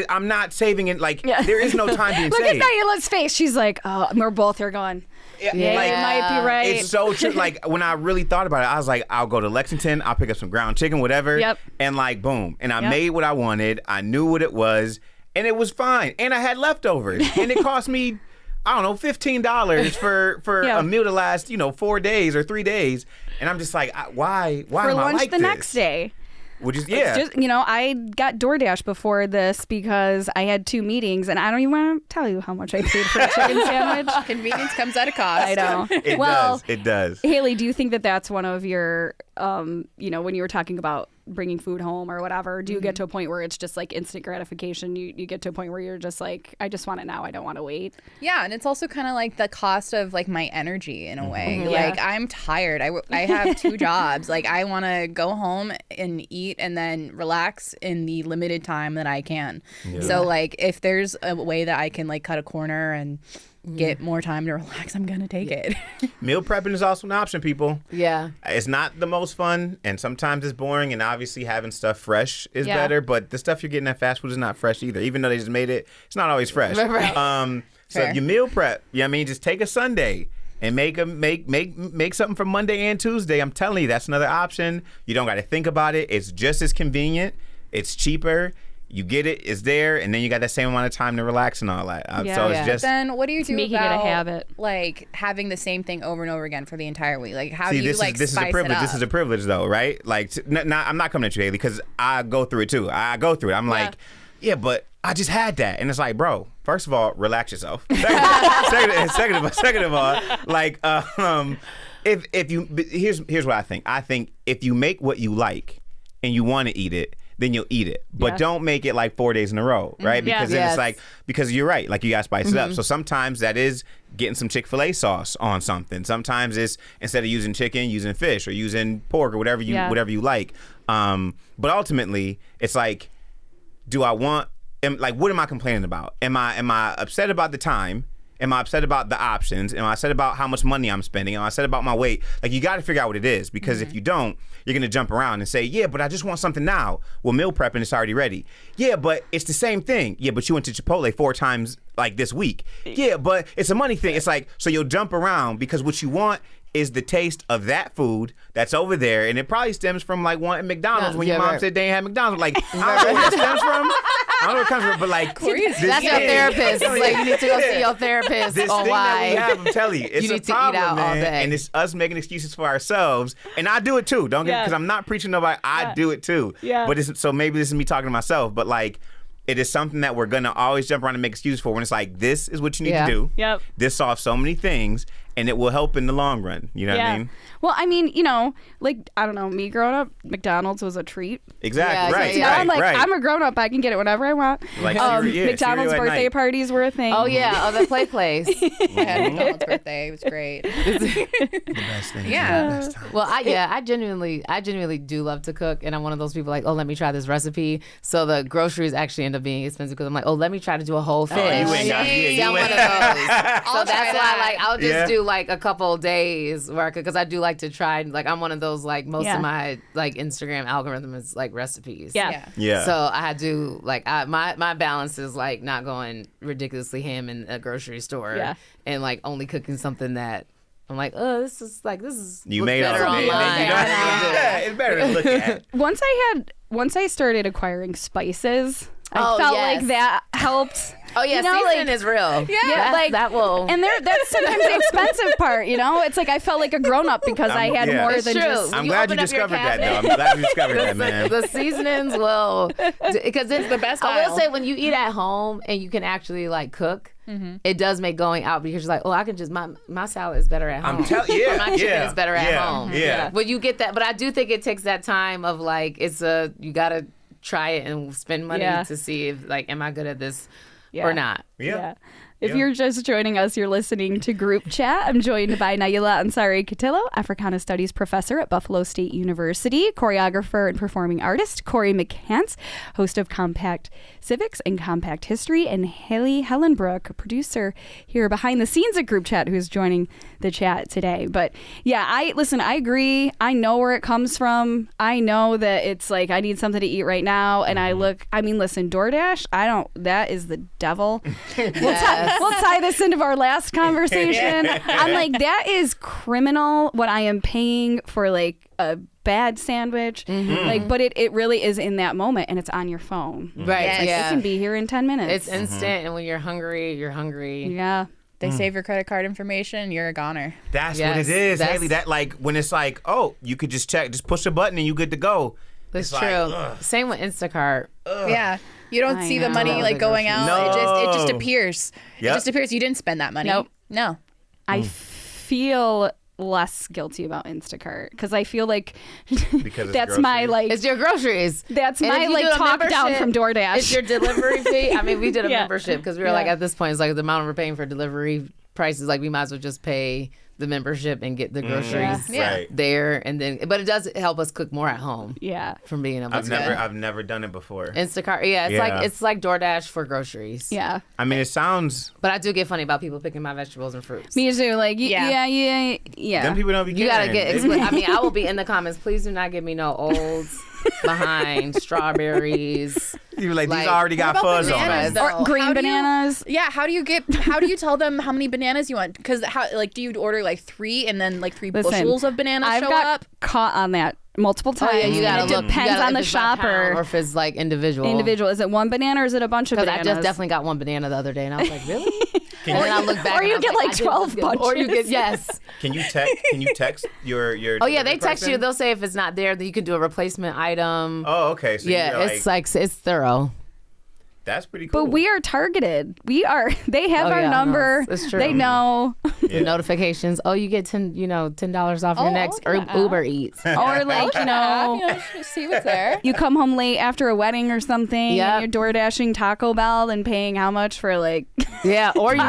I'm not saving it. Like, there is no time being Look saved. at Naila's face. She's like, oh, we're both here going, Yeah. you might be right. It's so true. Like, when I really thought about it, I was like, I'll go to Lexington, I'll pick up some ground chicken, whatever. Yep. And like, boom. And I Yep. made what I wanted. I knew what it was. And it was fine. And I had leftovers. And it cost me, I don't know, $15 for Yeah. a meal to last, 4 days or 3 days. And I'm just like, why for am I lunch like the this? next day. Which is, It's just, I got DoorDash before this because I had 2 meetings, and I don't even want to tell you how much I paid for a chicken sandwich. Convenience comes at a cost. I know. It well, does. It does. Haley, do you think that that's one of your, when you were talking about bringing food home or whatever, do you get to a point where it's just like instant gratification? You get to a point where you're just like, I just want it now. I don't want to wait. Yeah, and it's also kind of like the cost of like my energy in a way. Yeah. Like I'm tired. I have 2 jobs. Like I want to go home and eat and then relax in the limited time that I can. So like if there's a way that I can like cut a corner and get more time to relax, I'm gonna take it. Meal prepping is also an option, people. Yeah. It's not the most fun, and sometimes it's boring, and obviously having stuff fresh is Yeah. better, but the stuff you're getting at fast food is not fresh either. Even though they just made it, it's not always fresh. Right. So Fair. if you meal prep, just take a Sunday and make something for Monday and Tuesday. I'm telling you, that's another option. You don't got to think about it. It's just as convenient. It's cheaper. You get it, it's there, and then you got that same amount of time to relax and all that. Yeah. So Yeah. it's just Then what do you do making it a about habit. like having the same thing over and over again for the entire week? Like how do you this like is a spice privilege. it up? This is a privilege, though, right? Like, I'm not coming at you, Haley, because I go through it too. I go through it. I'm like, yeah, but I just had that, and it's like, bro. First of all, relax yourself. Second of all, like, if you here's what I think. I think if you make what you like and you want to eat it, then you'll eat it. But Yeah. don't make it like 4 days in a row, right? Because then it's like, because you're right, like you gotta spice it up. So sometimes that is getting some Chick-fil-A sauce on something. Sometimes it's instead of using chicken, using fish or using pork or whatever you like. But ultimately, it's like, what am I complaining about? Am I upset about the time? Am I upset about the options? Am I upset about how much money I'm spending? Am I upset about my weight? Like, you got to figure out what it is, because if you don't, you're going to jump around and say, yeah, but I just want something now. Well, meal prepping is already ready. Yeah, but it's the same thing. Yeah, but you went to Chipotle 4 times like this week. Yeah, but it's a money thing. It's like, so you'll jump around because what you want is the taste of that food that's over there, and it probably stems from like wanting McDonald's when your mom said they ain't had McDonald's. Like, I don't know where it stems from. I don't know where it comes from, but like, that's your therapist. It's like, you need to go see your therapist this on thing why that we have, I'm telling you, it's you a need to problem, eat out man, all day. and it's us making excuses for ourselves, and I do it too. Don't get, because I'm not preaching to nobody. I do it too. Yeah. But so maybe this is me talking to myself, but like, it is something that we're gonna always jump around and make excuses for, when it's like, this is what you need to do. Yep. This solves so many things, and it will help in the long run. You know what I mean? Well, I mean, like, I don't know, me growing up, McDonald's was a treat. Exactly. Yeah, right. yeah. Now I'm like, right. I'm a grown up. I can get it whenever I want. Like McDonald's cereal at birthday night. parties were a thing. Oh yeah, the play place. Yeah, McDonald's birthday. It was great. The best thing. Yeah. The best time. Well, I genuinely do love to cook, and I'm one of those people like, oh, let me try this recipe. So the groceries actually end up being expensive because I'm like, oh, let me try to do a whole fish. you ain't got- See, you I'm one ain't- of those. So I'll that's try why, that. like, I'll just Yeah. do like a couple days where I could, because I do like to try. Like, I'm one of those, like, most Yeah. of my like Instagram algorithm is like recipes. Yeah. Yeah. So I do like my balance is like not going ridiculously ham in a grocery store Yeah. and like only cooking something that I'm like, oh, this is You look made better all online. yeah, it's better to look at. Once I started acquiring spices, I Oh, felt yes. like that helped. Oh yeah, seasoning is real. Yeah, like that will. And that's sometimes the expensive part, It's like I felt like a grown up because I had yeah. more It's than true. just. I'm You glad you open up your discovered that, though. cabinet. I'm glad you discovered that, man. The seasonings will, because it's the best I will aisle. say, when you eat at home and you can actually like cook, it does make going out, because you're like, oh, I can just my salad is better at home. I'm telling you, Or my chicken is better at home. Yeah. When you get that, but I do think it takes that time of like, you gotta try it and spend money to see if like, am I good at this or not? Yeah. If Yeah. you're just joining us, you're listening to Group Chat. I'm joined by Naila Ansari-Catilo, Africana Studies professor at Buffalo State University, choreographer and performing artist Corey McCants, host of Compact Civics and Compact History, and Haley Hellenbrook, producer here behind the scenes at Group Chat, who's joining the chat today. But yeah, I agree. I know where it comes from. I know that it's like, I need something to eat right now. And listen, DoorDash, that is the devil. We'll tie this into our last conversation. I'm like, that is criminal what I am paying for like a bad sandwich. Like, but it really is in that moment, and it's on your phone. Right. Yes. It Yeah. can be here in 10 minutes. It's instant, and when you're hungry, you're hungry. Yeah. They save your credit card information. You're a goner. That's Yes, what it is, that's- Haley. That like when it's like, oh, you could just push a button and you good to go. That's It's true. like, ugh. Same with Instacart. Yeah. You don't I see the know. money like going out. It just No. appears. Yep. It just appears. You didn't spend that money. Nope. No. I feel less guilty about Instacart because I feel like Because it's that's my groceries. like It's your groceries. that's And my if you like do a talk down membership, from DoorDash. It's your delivery fee. I mean, we did a Yeah. membership because we were like, at this point, it's like the amount we're paying for delivery prices. Like, we might as well just pay the membership and get the groceries Yeah. Right. there. And then, but it does help us cook more at home yeah. from being able I've to. never done it before. Instacart, yeah, it's like DoorDash for groceries. Yeah. I mean, it sounds. But I do get funny about people picking my vegetables and fruits. Me too. Like Yeah. yeah. Them people don't be. You gotta caring. get. I mean, I will be in the comments. Please do not give me no olds behind strawberries. You be like, these Like, already got What about fuzz on bananas, them. though? Or green How do you- bananas. Yeah. How do you tell them how many bananas you want? Because do you order like 3 and then like 3 Listen, bushels of bananas I've show got up? caught on that multiple times. Oh yeah, you gotta and look. it depends on the if it's by pound shopper. or if it's like individual. Individual. Is it one banana or is it a bunch of Because I bananas? just definitely got one banana the other day, and I was like, really? And then I look back, Or and you I was get, like, like, I did 12 this good. Or you get bunches. yes. Can you text your? Oh yeah, they delivery text you. person? They'll say if it's not there, that you could do a replacement item. Oh, okay. So yeah, you're it's like it's thorough. that's pretty cool. But we are targeted. They have Oh, our yeah, no, number. it's true. They know. Yeah. the notifications. Oh, you get $10 off your next Uber Eats. Or like, see what's there. you come home late after a wedding or something, Yep. and you're door dashing Taco Bell and paying how much for like Yeah, or you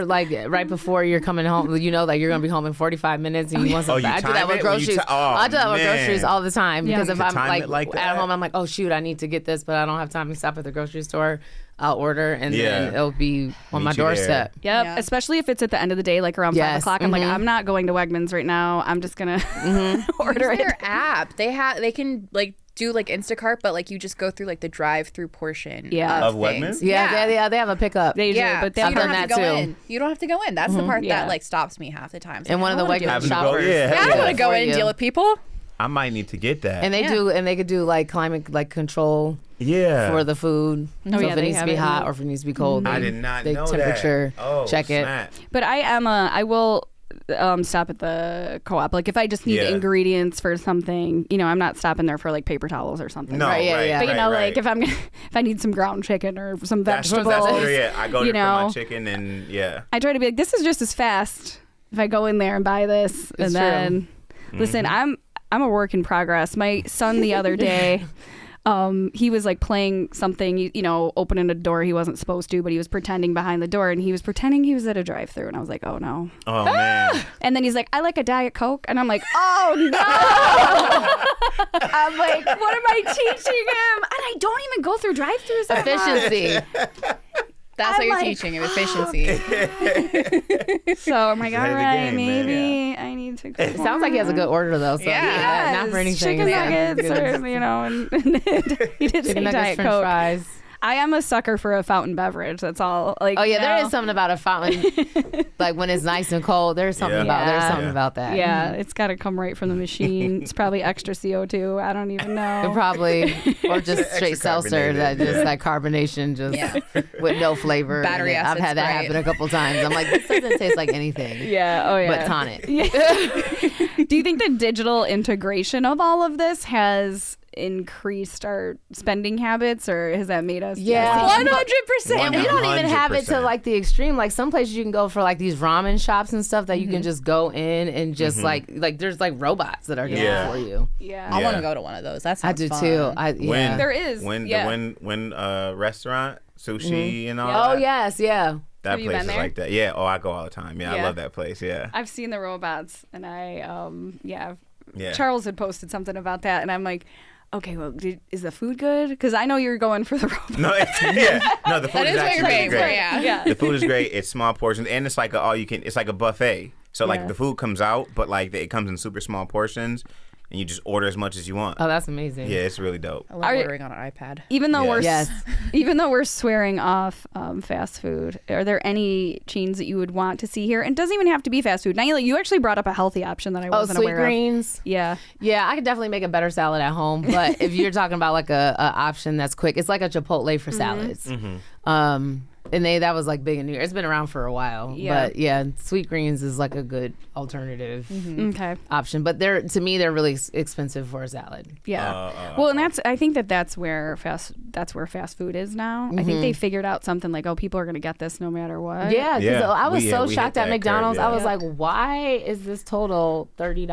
like right before you're coming home, like you're gonna be home in 45 minutes, and you want something. you I do that time with it when you groceries. I do that with man. groceries all the time because if You I'm time it like at that? home, I'm like, oh shoot, I need to get this, but I don't have time to stop at the grocery store. I'll order, and Yeah. then it'll be on Meet my you there. doorstep. Yep, Yeah. especially if it's at the end of the day, like around 5 Yes. o'clock. I'm like, I'm not going to Wegmans right now. I'm just gonna order Use it. their app. They can like do like Instacart, but like you just go through like the drive-through portion. Yeah. Of things. Wegmans? Yeah, they have a pickup. They do, Yeah, but so they you don't done have to that go too. in. You don't have to go in. That's the part Yeah. that like stops me half the time. and one of the Wegmans Having to go- shoppers. yeah. I don't want to go for in and you. deal with people. I might need to get that. And they could do like climate like control yeah. for the food. So yeah, if it they needs to have be it. hot or if it needs to be cold, I they- did not they know temperature that. Oh, check it. snap. But I will stop at the co-op. Like if I just need Yeah. ingredients for something, I'm not stopping there for like paper towels or something. No, Right, yeah, right, yeah. But right, like if I need some ground chicken or some that's vegetables, true, yeah. I go there you for my know. chicken and yeah. I try to be like, this is just as fast if I go in there and buy this. It's and true. then listen, I'm a work in progress. My son the other day, he was like playing something, opening a door he wasn't supposed to, but he was pretending behind the door and he was pretending he was at a drive-thru, and I was like, oh no. Oh man. And then he's like, I like a Diet Coke. And I'm like, oh no. I'm like, what am I teaching him? And I don't even go through drive-thrus that much. Efficiency. That's what I'm you're like, teaching him, efficiency. So I'm like, all ahead of the right, game, man. maybe I need to go. It sounds like he has a good order though. So Yeah. not for anything. Chicken Yeah. nuggets, or, and he did say Chicken nuggets, Diet French Coke. fries. I am a sucker for a fountain beverage. That's all. Like, Oh yeah, there is something about a fountain, like when it's nice and cold. There's something Yeah. there's Yeah. something about that. Yeah, it's got to come right from the machine. It's probably extra CO2. I don't even know. Probably, or just straight seltzer carbonated, that just yeah. like carbonation, just Yeah. with no flavor. Battery And I've acid's had that great. happen a couple times. I'm like, this doesn't taste like anything. Yeah. Oh yeah. But tonic. Do you think the digital integration of all of this has increased our spending habits, or has that made us? Yeah. 100%. And we don't even have it to 100%. like the extreme. Like some places you can go for like these ramen shops and stuff that you can just go in and just like there's like robots that are doing Yeah. it for you. Yeah. I Yeah. want to go to one of those. That I sounds do fun. too. When There is, when yeah. when restaurant sushi and all Oh that. yes, yeah. That Have you place been is there? like that. Yeah. Oh, I go all the time. Yeah, I Yeah. love that place. Yeah. I've seen the robots, and Yeah. Charles had posted something about that, and I'm like, okay, well, is the food good? Because I know you're going for the robot. No, no, the food That is is what actually you're paying for, great. yeah. The food is great. It's small portions, and it's like it's like a buffet. So like Yeah. the food comes out, but like it comes in super small portions, and you just order as much as you want. Oh, that's amazing. Yeah, it's really dope. I love Are- ordering on an iPad. Even though Yes. even though we're swearing off fast food, are there any chains that you would want to see here? And it doesn't even have to be fast food. Naila, you actually brought up a healthy option that I Oh, wasn't sweet aware greens. of. Yeah. Yeah, I could definitely make a better salad at home. But if you're talking about like a option that's quick, it's like a Chipotle for salads. And that was like big in New York. It's been around for a while. Yeah. But yeah, sweet greens is like a good alternative Okay. option. But to me they're really expensive for a salad. Yeah. Well, and I think that's where fast food is now. I think they figured out something like, oh, people are going to get this no matter what. Yeah, because Yeah. I was We so hit shocked that at curve, McDonald's. yeah. I was like, why is this total $30?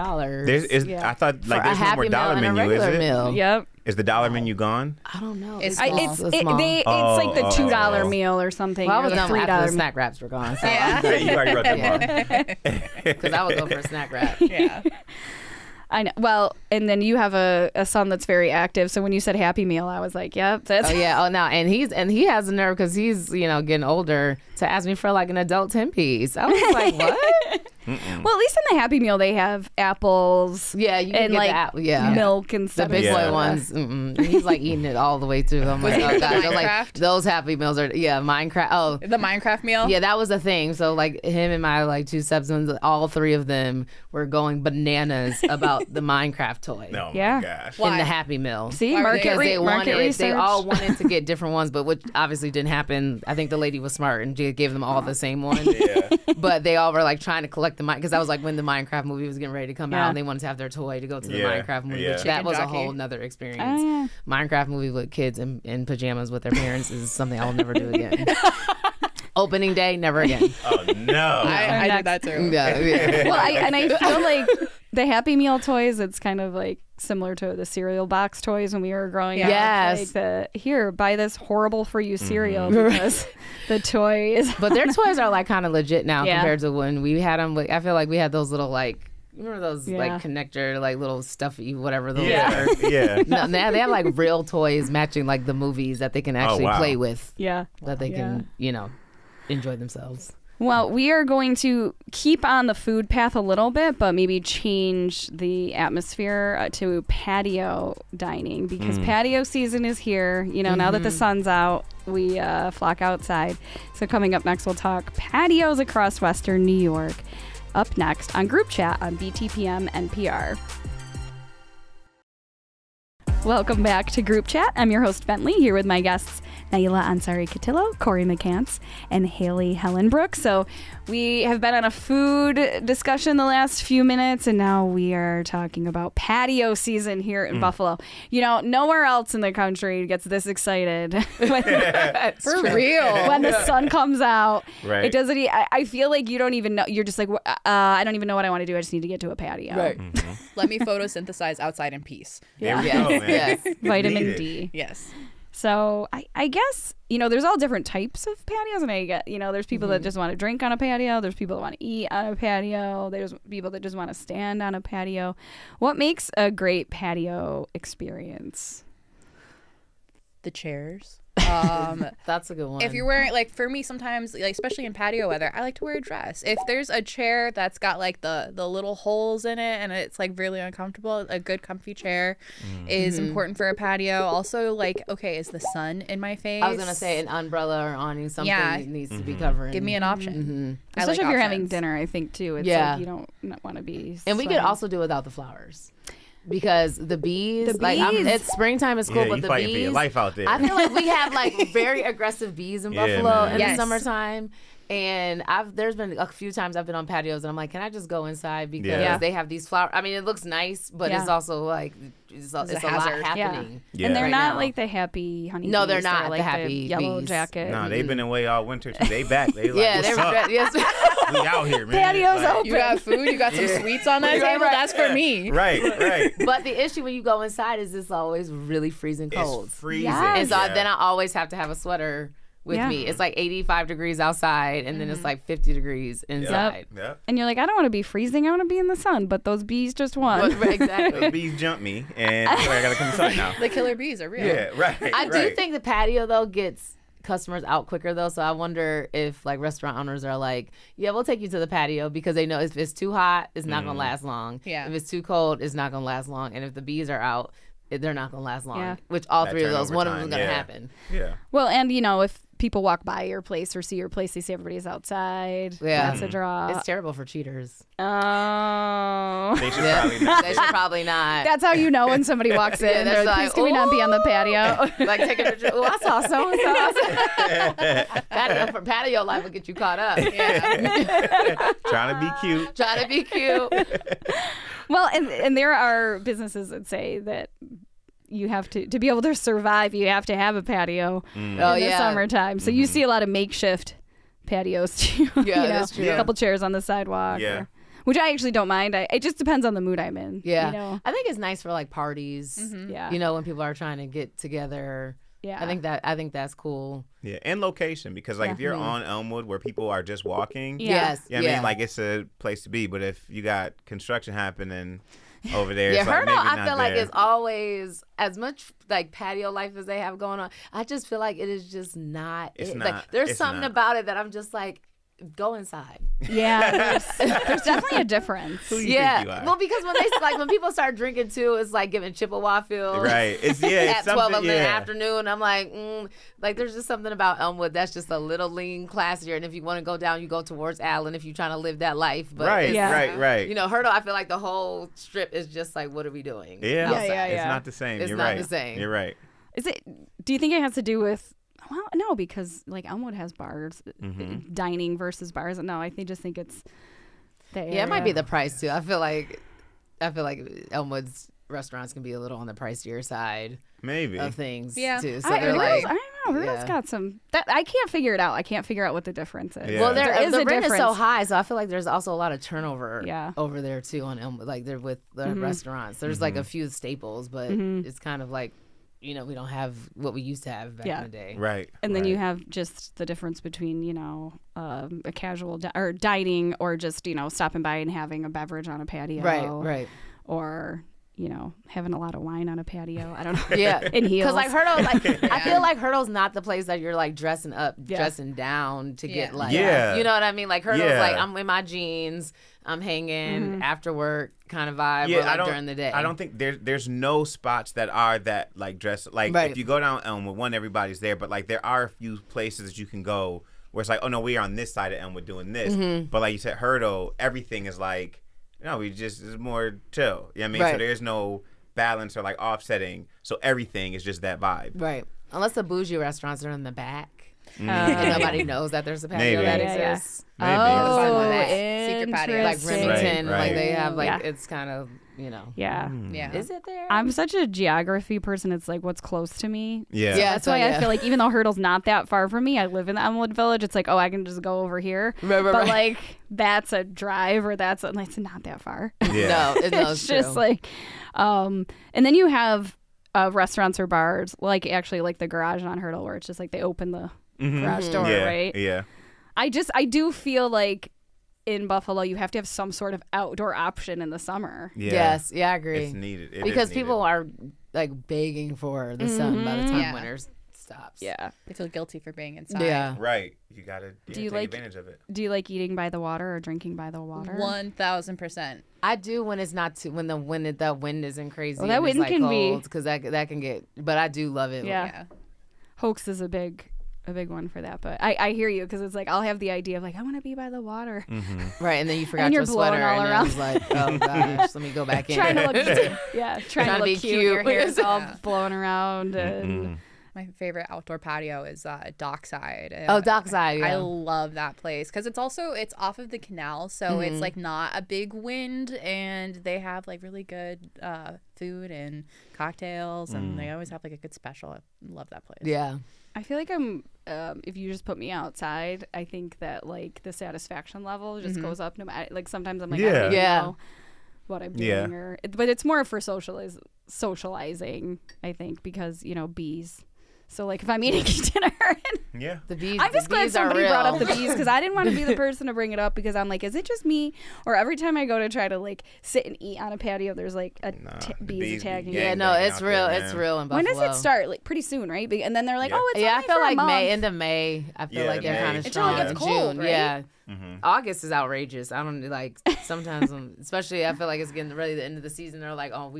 I thought like for a there's no more Happy Meal dollar and a menu, is regular it? meal. Yep. Is the dollar menu gone? I don't know. It's I, small. it's It's it, small. it's like the $2 Oh. meal or something. Well, I or was the done $3 after the meal. snack wraps were gone. So Yeah. You already wrote them off. because I would go for a snack wrap. Yeah. I know. Well, and then you have a son that's very active. So when you said Happy Meal, I was like, yep, that's. Oh yeah. Oh no. And he has the nerve because he's getting older to ask me for like an adult 10-piece. I was like, what? Well, at least in the Happy Meal they have apples. Yeah, you can and get like the apple. Yeah. milk and The stuff. big Yeah. boy ones, and he's like eating it all the way through. I'm like, he oh into gosh, I was like, Minecraft? those Happy Meals are Minecraft. Oh, The Minecraft meal. yeah, that was a thing. So like him and my like two stepsons, all three of them were going bananas about the Minecraft toy Oh Yeah. my gosh. in Why? the Happy Meal. See, Why were market, they- market research. They all wanted to get different ones, but which obviously didn't happen. I think the lady was smart and gave them all the same one. Yeah. But they all were like trying to collect the because that was like when the Minecraft movie was getting ready to come Yeah. out, and they wanted to have their toy to go to the Yeah, Minecraft movie. yeah. Which that Chicken was a jockey. whole nother experience. Oh, yeah. Minecraft movie with kids in pajamas with their parents is something I will never do again. Opening day, never again. Oh no. I did that too. Yeah. Well, I feel like the Happy Meal toys, it's kind of like similar to the cereal box toys when we were growing up. Yes. Like here, buy this horrible for you cereal because the toy is. But their toys are like kind of legit now Yeah. compared to when we had them. Like, I feel like we had those little like, you remember those Yeah. like connector, like little stuffy, whatever those Yeah. are. Yeah. No, they have like real toys matching like the movies that they can actually wow. play with, Yeah. that they can, enjoy themselves. Well, we are going to keep on the food path a little bit, but maybe change the atmosphere to patio dining because patio season is here. Now that the sun's out, we flock outside. So coming up next, we'll talk patios across Western New York. Up next on Group Chat on BTPM NPR. Welcome back to Group Chat. I'm your host, Bentley, here with my guests, Naila Ansari-Catilo, Corey McCants, and Haley Hellenbrook. So we have been on a food discussion the last few minutes, and now we are talking about patio season here in Buffalo. Nowhere else in the country gets this excited For real. when the sun comes out. Right. It doesn't. I feel like you don't even know. You're just like, I don't even know what I want to do. I just need to get to a patio. Right. Let me photosynthesize outside in peace. There we Yeah. go, man. Yes. Vitamin Needed. D. Yes. So I guess, there's all different types of patios. And I get, there's people that just want to drink on a patio. There's people that want to eat on a patio. There's people that just want to stand on a patio. What makes a great patio experience? The chairs. That's a good one. If you're wearing, like, for me sometimes, like, especially in patio weather, I like to wear a dress. If there's a chair that's got like the little holes in it and it's like really uncomfortable, a good comfy chair is important for a patio. Also, like, okay, is the sun in my face? I was gonna say an umbrella or awning, something needs to be covering. Give me an option. I Especially like if you're having options. dinner, I think, too. It's Yeah. like you don't want to be And we could sweating. also do without the flowers. Because the bees, The bees. it's springtime is cool, Yeah, but you the fighting bees, for your life out there. I feel like we have like very aggressive bees in Yeah, Buffalo man. in Yes. the summertime. And there's been a few times I've been on patios and I'm like, can I just go inside because Yeah. they have these flowers? I mean, it looks nice, but Yeah. it's also like it's a lot hazard. happening. Yeah. And they're right not now. like the happy honey No, bees. they're not the like happy yellow bees. jacket. No, they've been away all winter too. They back. They like, Yeah, what's they're up? yes. We out here, man. Patio's Like, open. You got food, you got some sweets on that Right, table, right. that's for me. Right. But the issue when you go inside is it's always really freezing cold. It's freezing. Yes. And so Yeah. then I always have to have a sweater with Yeah. me. It's like 85 degrees outside, and then it's like 50 degrees inside. Yep. And you're like, I don't want to be freezing. I want to be in the sun. But those bees just won. But- exactly. Those bees jumped me, and I gotta come inside now. The killer bees are real. Yeah, right. I do right. think the patio though gets customers out quicker though, so I wonder if like restaurant owners are like, yeah, we'll take you to the patio because they know if it's too hot, it's not gonna last long. Yeah. If it's too cold, it's not gonna last long. And if the bees are out, they're not gonna last long. Yeah. Which all That three of those, turnover one of them is time, gonna yeah. happen. Yeah. Well, and if people walk by your place or see your place, they see everybody's outside. Yeah. That's a draw. It's terrible for cheaters. Oh. They should Yeah. probably not. They should probably not. That's how you know when somebody walks in. Yeah, They're that's like, like, please can we not be on the patio? Like taking a picture. Oh, I saw so and so. Patio life will get you caught up. Yeah. Trying to be cute. Trying to be cute. Well, and there are businesses that say that you have to be able to survive, you have to have a patio Oh in the yeah. summertime. So you see a lot of makeshift patios too. Yeah, that's true. A couple chairs on the sidewalk. Yeah. Which I actually don't mind. It just depends on the mood I'm in. Yeah. I think it's nice for like parties. Yeah. When people are trying to get together. Yeah. I think that's cool. Yeah, and location because like if you're on Elmwood where people are just walking, Yeah. Yes. I mean like it's a place to be. But if you got construction happening over there, Yeah, it's like Hurdle, maybe I not feel like there. it's always as much like patio life as they have going on. I just feel like it is just not. It's it. not. Like, there's It's something not. about it that I'm just like, go inside. Yeah. There's definitely a difference. Who you Yeah, think you are? well, because when people start drinking too, it's like giving Chippewa feels. Right. It's it's At 12 something. in the Yeah. afternoon, I'm like there's just something about Elmwood that's just a little lean, classier. And if you want to go down, you go towards Allen if you're trying to live that life. But Right. it's, Yeah. Right. Hurdle, I feel like the whole strip is just like, what are we doing? Yeah. outside? It's not the same. It's You're not right. the same. You're right. Do you think it has to do with? Well, no, because like Elmwood has bars, Mm-hmm. dining versus bars. No, I just think it's. Yeah, it might be the price too. I feel like Elmwood's restaurants can be a little on the pricier side Maybe. of things Yeah. too. So I they're don't like, know. don't know. Hurdle's got some. That I can't figure it out. I can't figure out what the difference is. Yeah. Well, there is the a rent difference. is so high, so I feel like there's also a lot of turnover Yeah. over there too on Elmwood. Like they're with the restaurants. There's like a few staples, but it's kind of like, we don't have what we used to have back in the day. Right. And then you have just the difference between, a casual or dining or just, stopping by and having a beverage on a patio. Right. Or, having a lot of wine on a patio. I don't know. Yeah. In heels. Because like Hurdle, I feel like Hurdle's not the place that you're like dressing up, dressing down to get like, you know what I mean? Like Hurdle's like, I'm in my jeans, I'm hanging after work kind of vibe, or like during the day. I don't think there's no spots that are that like dress like if you go down Elmwood, one, everybody's there, but like there are a few places that you can go where it's like, oh no, we are on this side of Elmwood doing this. But like you said, Hurdle, everything is like, we just is more chill. You know what I mean? So there's no balance or like offsetting. So everything is just that vibe. Right. Unless the bougie restaurants are in the back. And nobody knows that there's a patio that exists. Maybe. Secret patio. Like Remington, Right. like they have like it's kind of, Yeah. Yeah. Is it there? I'm such a geography person. It's like what's close to me. Yeah. That's why I feel like even though Hurdle's not that far from me, I live in the Elmwood Village. It's like, I can just go over here. But like that's a drive or it's not that far. Yeah. It's just like, and then you have restaurants or bars like the garage on Hurdle where it's just like they open the garage door, right? Yeah. I do feel like in Buffalo you have to have some sort of outdoor option in the summer. Yeah. Yes, I agree. It's needed. Because people are like begging for the sun by the time winter stops. Yeah. They feel guilty for being inside. Yeah. Right. You gotta take advantage of it. Do you like eating by the water or drinking by the water? 1,000%. I do when it's not too, when the wind isn't crazy. Well, that and wind it's like can cold, be because that can get. But I do love it. Yeah. Hoax is a big one for that, but I hear you because it's like I'll have the idea of like I want to be by the water, Right, and then you forgot And you're your sweater, blowing all and around. I was like, oh gosh, let me go back in. trying to look trying to be look cute. Your cute. hair's all blowing around and My favorite outdoor patio is Dockside. Oh, Dockside, I yeah. love that place because it's off of the canal, so it's like not a big wind, and they have like really good food and cocktails, and they always have like a good special. I love that place. Yeah. I feel like I'm if you just put me outside, I think that like the satisfaction level just goes up no matter like sometimes I'm like I don't even know what I'm doing but it's more for socializing, I think, because bees. So like if I'm eating dinner The bees. I'm just the glad bees are somebody real. brought up the bees because I didn't want to be the person to bring it up because I'm like, is it just me? Or every time I go to try to like sit and eat on a patio, there's like bees attacking me. Yeah, no, it's real. It's real in Buffalo. When does it start? Like pretty soon, right? And then they're like, oh, it's I only feel for a like month. end of May. I feel like they're kind of Until it strong. gets cold, June, right? yeah. August is outrageous. I don't like sometimes, especially I feel like it's getting ready to the end of the season. They're like, oh,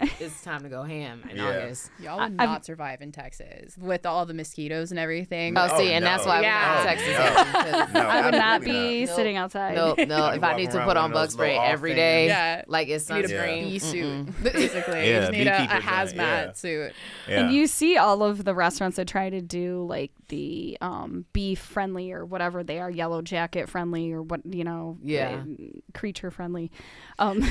it's time to go ham in August. Y'all would not survive in Texas with all the mosquitoes and everything. Oh, see, and that's why we're not in Texas. I would not be sitting outside. No. If I need to put on bug spray every day, like it's you need sunscreen. a bee suit, basically. You just need a hazmat suit. And you see all of the restaurants that try to do like the bee friendly or whatever they are, yellow jacket friendly or what creature friendly, and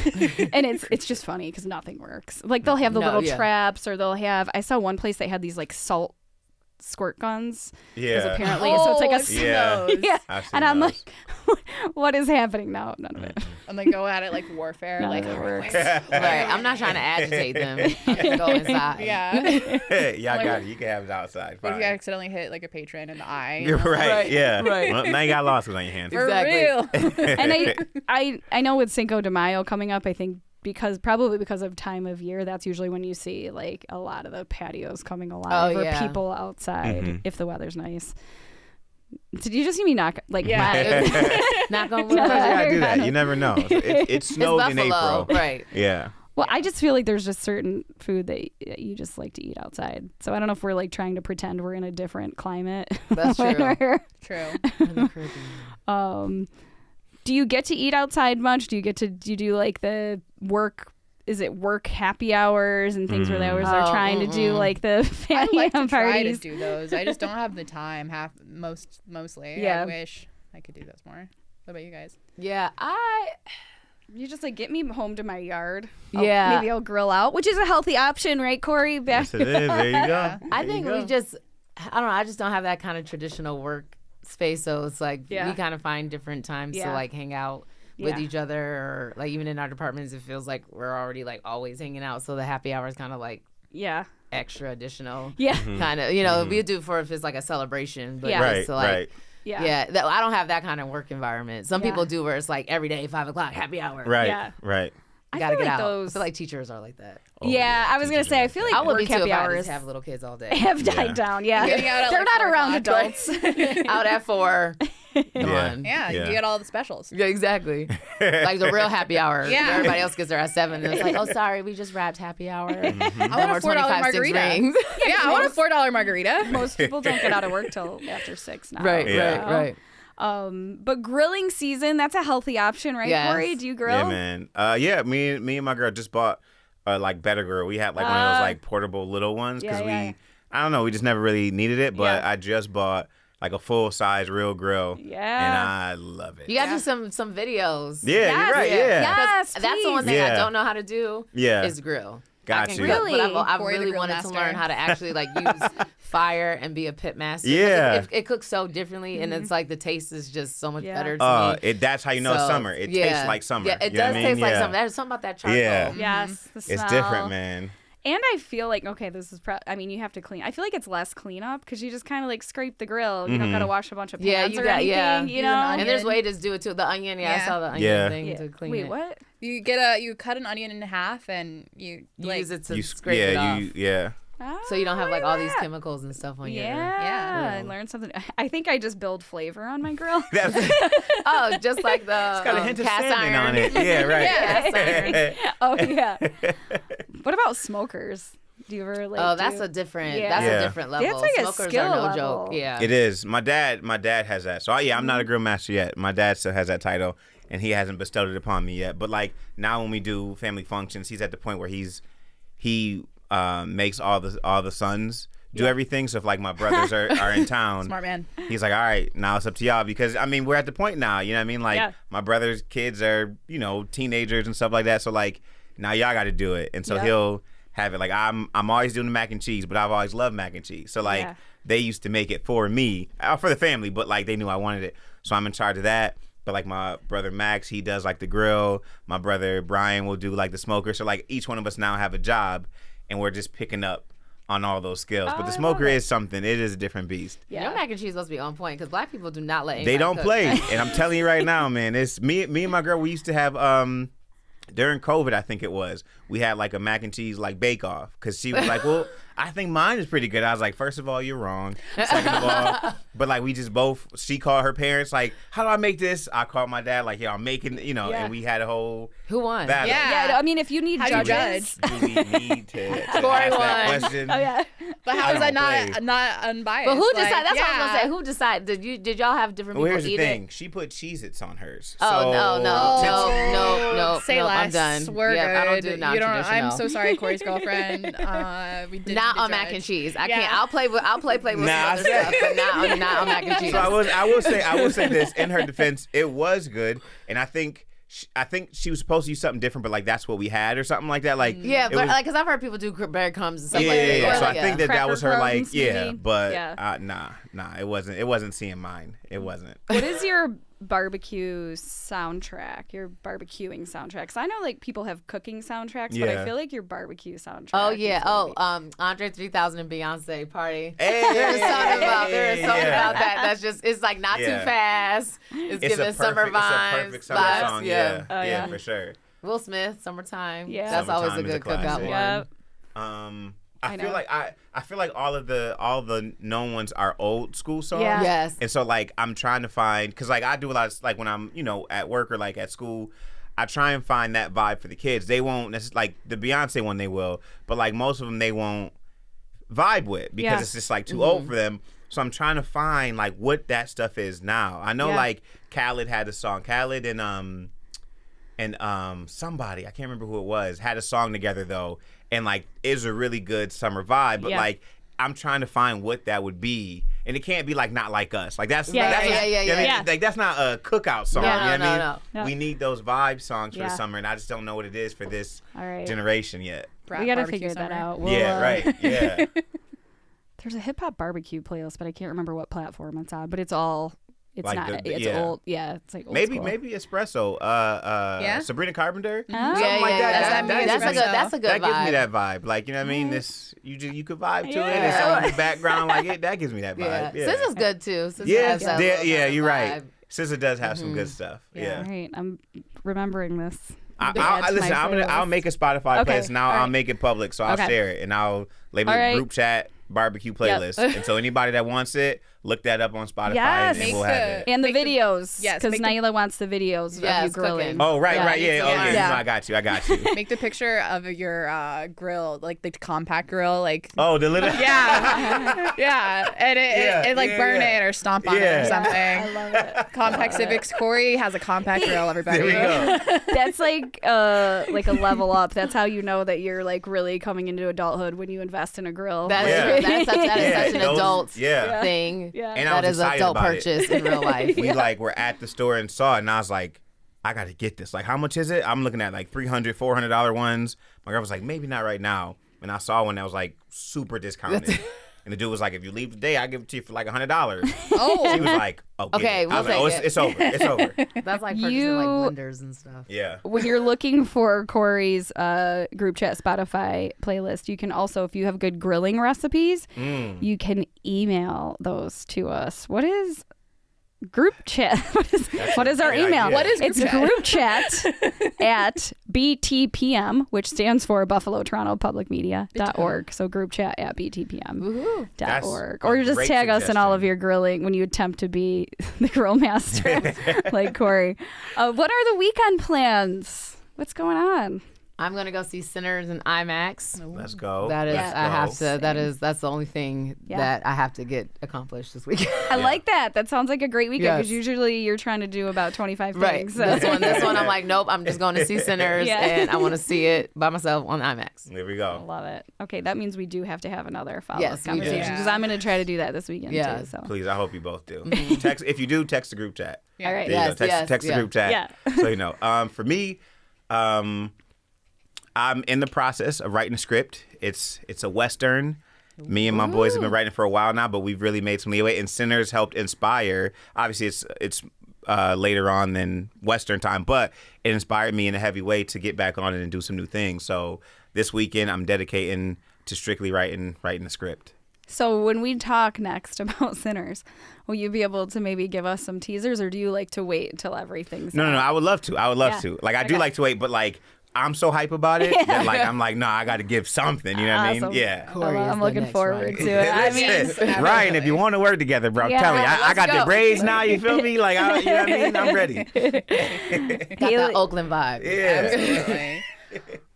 it's just funny because nothing works. Like they'll have the little traps, or they'll have. I saw one place they had these like salt squirt guns. Apparently, so it's like and I'm like, what is happening now? None of it. And they go at it like warfare. None like of it works. Right. I'm not trying to agitate them. I can go inside. Y'all got it. You can have it outside. If you accidentally hit like a patron in the eye. You're right. Yeah. Right. Well, now you got lawsuits on your hands. For Exactly. real. And I know with Cinco de Mayo coming up, I think probably because of time of year, that's usually when you see like a lot of the patios coming alive or people outside if the weather's nice. Did you just see me knock knock on wood? Sometimes you gotta do that. You never know. It snowed in April. Right. Yeah. Well, I just feel like there's just certain food that you just like to eat outside. So I don't know if we're like trying to pretend we're in a different climate. That's true. True. Do you get to eat outside much? Do you do like the work? Is it work happy hours and things where they always are trying to do like the I like to try to parties? do those. I just don't have the time. Mostly. Yeah. I wish I could do those more. What about you guys? Yeah, You just like get me home to my yard. Yeah. Maybe I'll grill out, which is a healthy option, right, Corey? Yes, it is. There you go. I think we just I don't know. I just don't have that kind of traditional work space. So it's like we kind of find different times to like hang out with each other, or like even in our departments, it feels like we're already like always hanging out. So the happy hour is kind of like extra additional. Yeah. Kind of, you know, we do for if it's like a celebration, but just to like. I don't have that kind of work environment. Some people do where it's like every day, 5 o'clock, happy hour. Right. You gotta get out. I feel like teachers are like that. I was gonna say I feel like I would be happy too hours have little kids all day. have died down. Yeah, getting out at they're like not around adults. Out at 4. Come on. Yeah, you get all the specials. Yeah, exactly. Like the real happy hour. Yeah. Everybody else gets there at 7. And it's like, oh, sorry, we just wrapped happy hour. I want a $4 margarita. I want a $4 margarita. Most people don't get out of work till after 6 now. Right. But grilling season, that's a healthy option, right, Corey? Do you grill? Yeah, man. Me and my girl just bought like Better Grill. We had like one of those like portable little ones because I don't know, we just never really needed it. But I just bought like a full size real grill. Yeah. And I love it. You gotta do some videos. Yeah, you're right. Yes, that's the one thing I don't know how to do. Is grill. Got you. Really? But I've really wanted to learn how to actually like use fire and be a pit master. Yeah. It cooks so differently, and it's like the taste is just so much better to me. That's how you know it's summer. It tastes like summer. Yeah, it does taste like summer. There's something about that charcoal. Yeah. Yes, the smell. It's different, man. And I feel like, okay, this is, you have to clean. I feel like it's less cleanup because you just kind of like scrape the grill. You don't got to wash a bunch of pans or anything, you know? And there's ways to do it too. The onion, I saw the onion thing to clean it. Wait, what? You cut an onion in half and you use it to scrape it off. Oh, so you don't have like all these chemicals and stuff on your I learned something. I think I just build flavor on my grill. Just like the it's got a hint of cast salmon iron on it. Yeah, right. Oh yeah. What about smokers? Do you ever like? Oh, that's a different level. That's like Smokers a skill are no level. joke. Yeah, it is. My dad has that. So I'm not a grill master yet. My dad still has that title, and he hasn't bestowed it upon me yet. But like now, when we do family functions, he's at the point where he makes all the sons do everything. So if like my brothers are in town, smart man, he's like, all right, now it's up to y'all, because I mean we're at the point now, you know what I mean? Like my brother's kids are, teenagers and stuff like that. So like now y'all got to do it, and so he'll have it. Like I'm always doing the mac and cheese, but I've always loved mac and cheese. So like they used to make it for me, for the family, but like they knew I wanted it, so I'm in charge of that. But like my brother Max, he does like the grill. My brother Brian will do like the smoker. So like each one of us now have a job, and we're just picking up on all those skills. But the smoker is something. It is a different beast. Yeah. Your mac and cheese is supposed to be on point because black people do not let anybody cook. Play. And I'm telling you right now, man, it's me and my girl, we used to have during COVID, I think it was, we had like a mac and cheese like bake off, because she was like, well, I think mine is pretty good. I was like, first of all, you're wrong. Second of all, but like we just both, she called her parents like, how do I make this? I called my dad like, I'm making, and we had a whole Who won? battle. Yeah, I mean, if you need judges. Do we need to ask that question? Oh yeah. But how is that not unbiased? But who decided? That's what I was gonna say. Who decided? Did y'all have different people here's eat the thing. it? She put Cheez-Its on hers. Oh no. Say less. I'm done. We're good. I don't do non-traditional. I'm so sorry, Corey's girlfriend. We didn't not on mac and cheese. I can't. I'll play with some other stuff, but not on mac and cheese. So I will say this in her defense. It was good, and I think she was supposed to use something different, but like that's what we had or something like that. Like but like because I've heard people do breadcrumbs and stuff like that. Yeah. So I think that was her like maybe. but nah, it wasn't seeing mine. It wasn't. What is your barbecue soundtrack? Your barbecuing soundtrack? Because I know like people have cooking soundtracks, but I feel like your barbecue soundtrack. Oh yeah. Andre 3000 and Beyonce Party. Hey, there is something about that. That's just it's like not too fast. It's giving summer vibes. It's a perfect summer song. Yeah, for sure. Will Smith, Summertime. Yeah, that's always a good cookout one. I feel like all the known ones are old school songs. Yeah. Yes. And so like I'm trying to find, because like I do a lot of like when I'm at work or like at school, I try and find that vibe for the kids. They won't like the Beyonce one they will, but like most of them they won't vibe with because it's just like too old for them. So I'm trying to find like what that stuff is now. I know like Khaled had a song. Khaled and somebody, I can't remember who it was, had a song together though, and like is a really good summer vibe, but like I'm trying to find what that would be, and it can't be like Not Like Us. Like that's like that's not a cookout song. No. We need those vibe songs for the summer, and I just don't know what it is for this generation yet. We gotta figure that out. Right. Yeah. There's a hip hop barbecue playlist, but I can't remember what platform it's on. But it's all. It's Like not. the- It's yeah. old. Yeah, it's like old Maybe school. Espresso. Yeah? Sabrina Carpenter. Oh. Something Yeah, like yeah, that. that's a good That gives me vibe. that vibe. Like, you know what I mean? This you could vibe to it. Yeah. It's on in the background. Like it. That gives me that vibe. Yeah. Sis is good too. Sis Yeah, has that yeah, little kind of you're right. vibe. SZA does have some good stuff. Yeah. All right, I'm remembering this. Listen, I'll make a Spotify Okay, playlist now. all I'll right. make it public, so I'll Okay. share it and I'll label All it right. group chat barbecue playlist. And so anybody that wants it, look that up on Spotify Yes. and we'll Make have the- it. And the Make the- videos, yes, because make the- Naila wants the videos of Yes, you grilling. cooking. Oh, right, Yeah, right, yeah. Oh, yeah. Yeah. No, I got you. Make the picture of your grill, like the compact grill, like Oh, the little. yeah, and it like burn it or stomp on it Yeah. or something. I love it. Compact Civics. Corey has a compact grill. Everybody. There we go. That's like a level up. That's how you know that you're like really coming into adulthood when you invest in a grill. That is Yeah. that is Yeah, such an those- adult yeah. thing. Yeah. And I That was is an excited adult about purchase it. in real life. We like were at the store and saw it, and I was like, I got to get this. Like, how much is it? I'm looking at like $300, $400 ones. My girl was like, maybe not right now. And I saw one that was like super discounted. And the dude was like, if you leave today, I'll give it to you for like $100. Oh, She was like, Okay, I was we'll like, take it's over. It's over. That's like purchasing You- like blenders and stuff. Yeah. When you're looking for Corey's group chat Spotify playlist, you can also, if you have good grilling recipes, you can email those to us. What is group chat? What is our great email? idea. What is group it's chat? group chat at BTPM, which stands for Buffalo Toronto Public Media.org. So group chat at BTPM.org. That's Or you just great tag us in all of suggestion. your grilling when you attempt to be the grill master like Corey. What are the weekend plans? What's going on? I'm gonna go see Sinners in IMAX. Let's go. That is, Let's I go. have to. That's the only thing Yeah. that I have to get accomplished this weekend. I like that. That sounds like a great weekend because Yes. usually you're trying to do about 25 Right. things. This one, I'm like, nope. I'm just going to see Sinners, Yeah. and I want to see it by myself on IMAX. There we I go. love it. Okay, that means we do have to have another follow-up Yes, we do. conversation because I'm going to try to do that this weekend Yeah. too. So. Please, I hope you both do. Text if you do, text the group chat. All right. There you Yes, go. yes, Text the yeah. group chat. Yeah. So you know. For me, I'm in the process of writing a script. It's a Western. Me and my boys have been writing for a while now, but we've really made some leeway. And Sinners helped inspire. Obviously, it's later on than Western time, but it inspired me in a heavy way to get back on it and do some new things. So this weekend, I'm dedicating to strictly writing the script. So when we talk next about Sinners, will you be able to maybe give us some teasers, or do you like to wait until everything's No. out? I would love to. Yeah. Like I do Okay. like to wait, but like I'm so hype about it that like I'm like, no, I got to give something. You know what I mean? Awesome. Yeah. Corey is I'm the looking next forward writer. to it. I mean, Listen, Ryan, if you want to work together, bro, I'm Yeah, telling you, I let's got the go. braids now. You feel me? Like, you know what I mean? I'm ready. Got Haley- that Oakland vibe. Yeah. absolutely.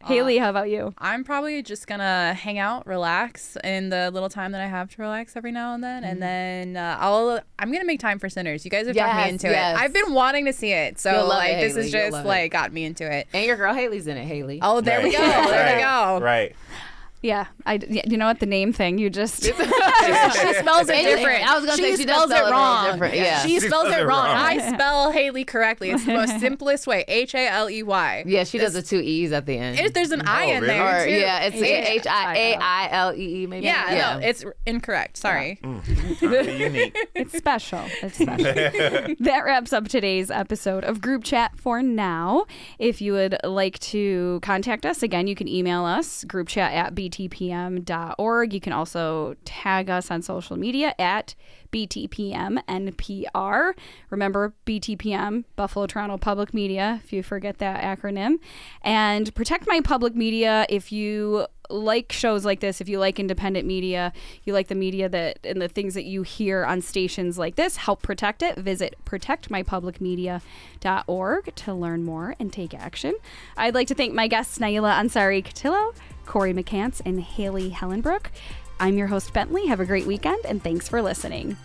Haley, how about you? I'm probably just gonna hang out, relax in the little time that I have to relax every now and then, and then I'm gonna make time for Sinners. You guys have talked me Yes, into yes. it. I've been wanting to see it, so You'll love like it, this Haley. is You'll just love it. like got me into it. And your girl Haley's in it, Haley. Oh, there we Right. go. There we Right. go. Right. Yeah, you know what? The name thing, you just She spells it And- different. I was gonna say she does spells spell it it wrong. different, yeah. She spells it wrong. wrong. I spell Haley correctly. It's the most simplest way. Haley. Yeah, she does the two E's at the end. There's an I in really? there Or too. yeah, it's H-I-A-I-L-E-E maybe. Yeah, no, it's incorrect. Sorry. Unique. It's special. It's special. That wraps up today's episode of Group Chat for now. If you would like to contact us, again, you can email us, groupchat@btpm.org. You can also tag us on social media at BTPMNPR. Remember, BTPM, Buffalo Toronto Public Media, if you forget that acronym. And protect my public media if you like shows like this, if you like independent media, you like the media that and the things that you hear on stations like this, help protect it. Visit protectmypublicmedia.org to learn more and take action. I'd like to thank my guests, Naila Ansari-Catilo, Corey McCants, and Haley Hellenbrook. I'm your host, Bentley. Have a great weekend, and thanks for listening.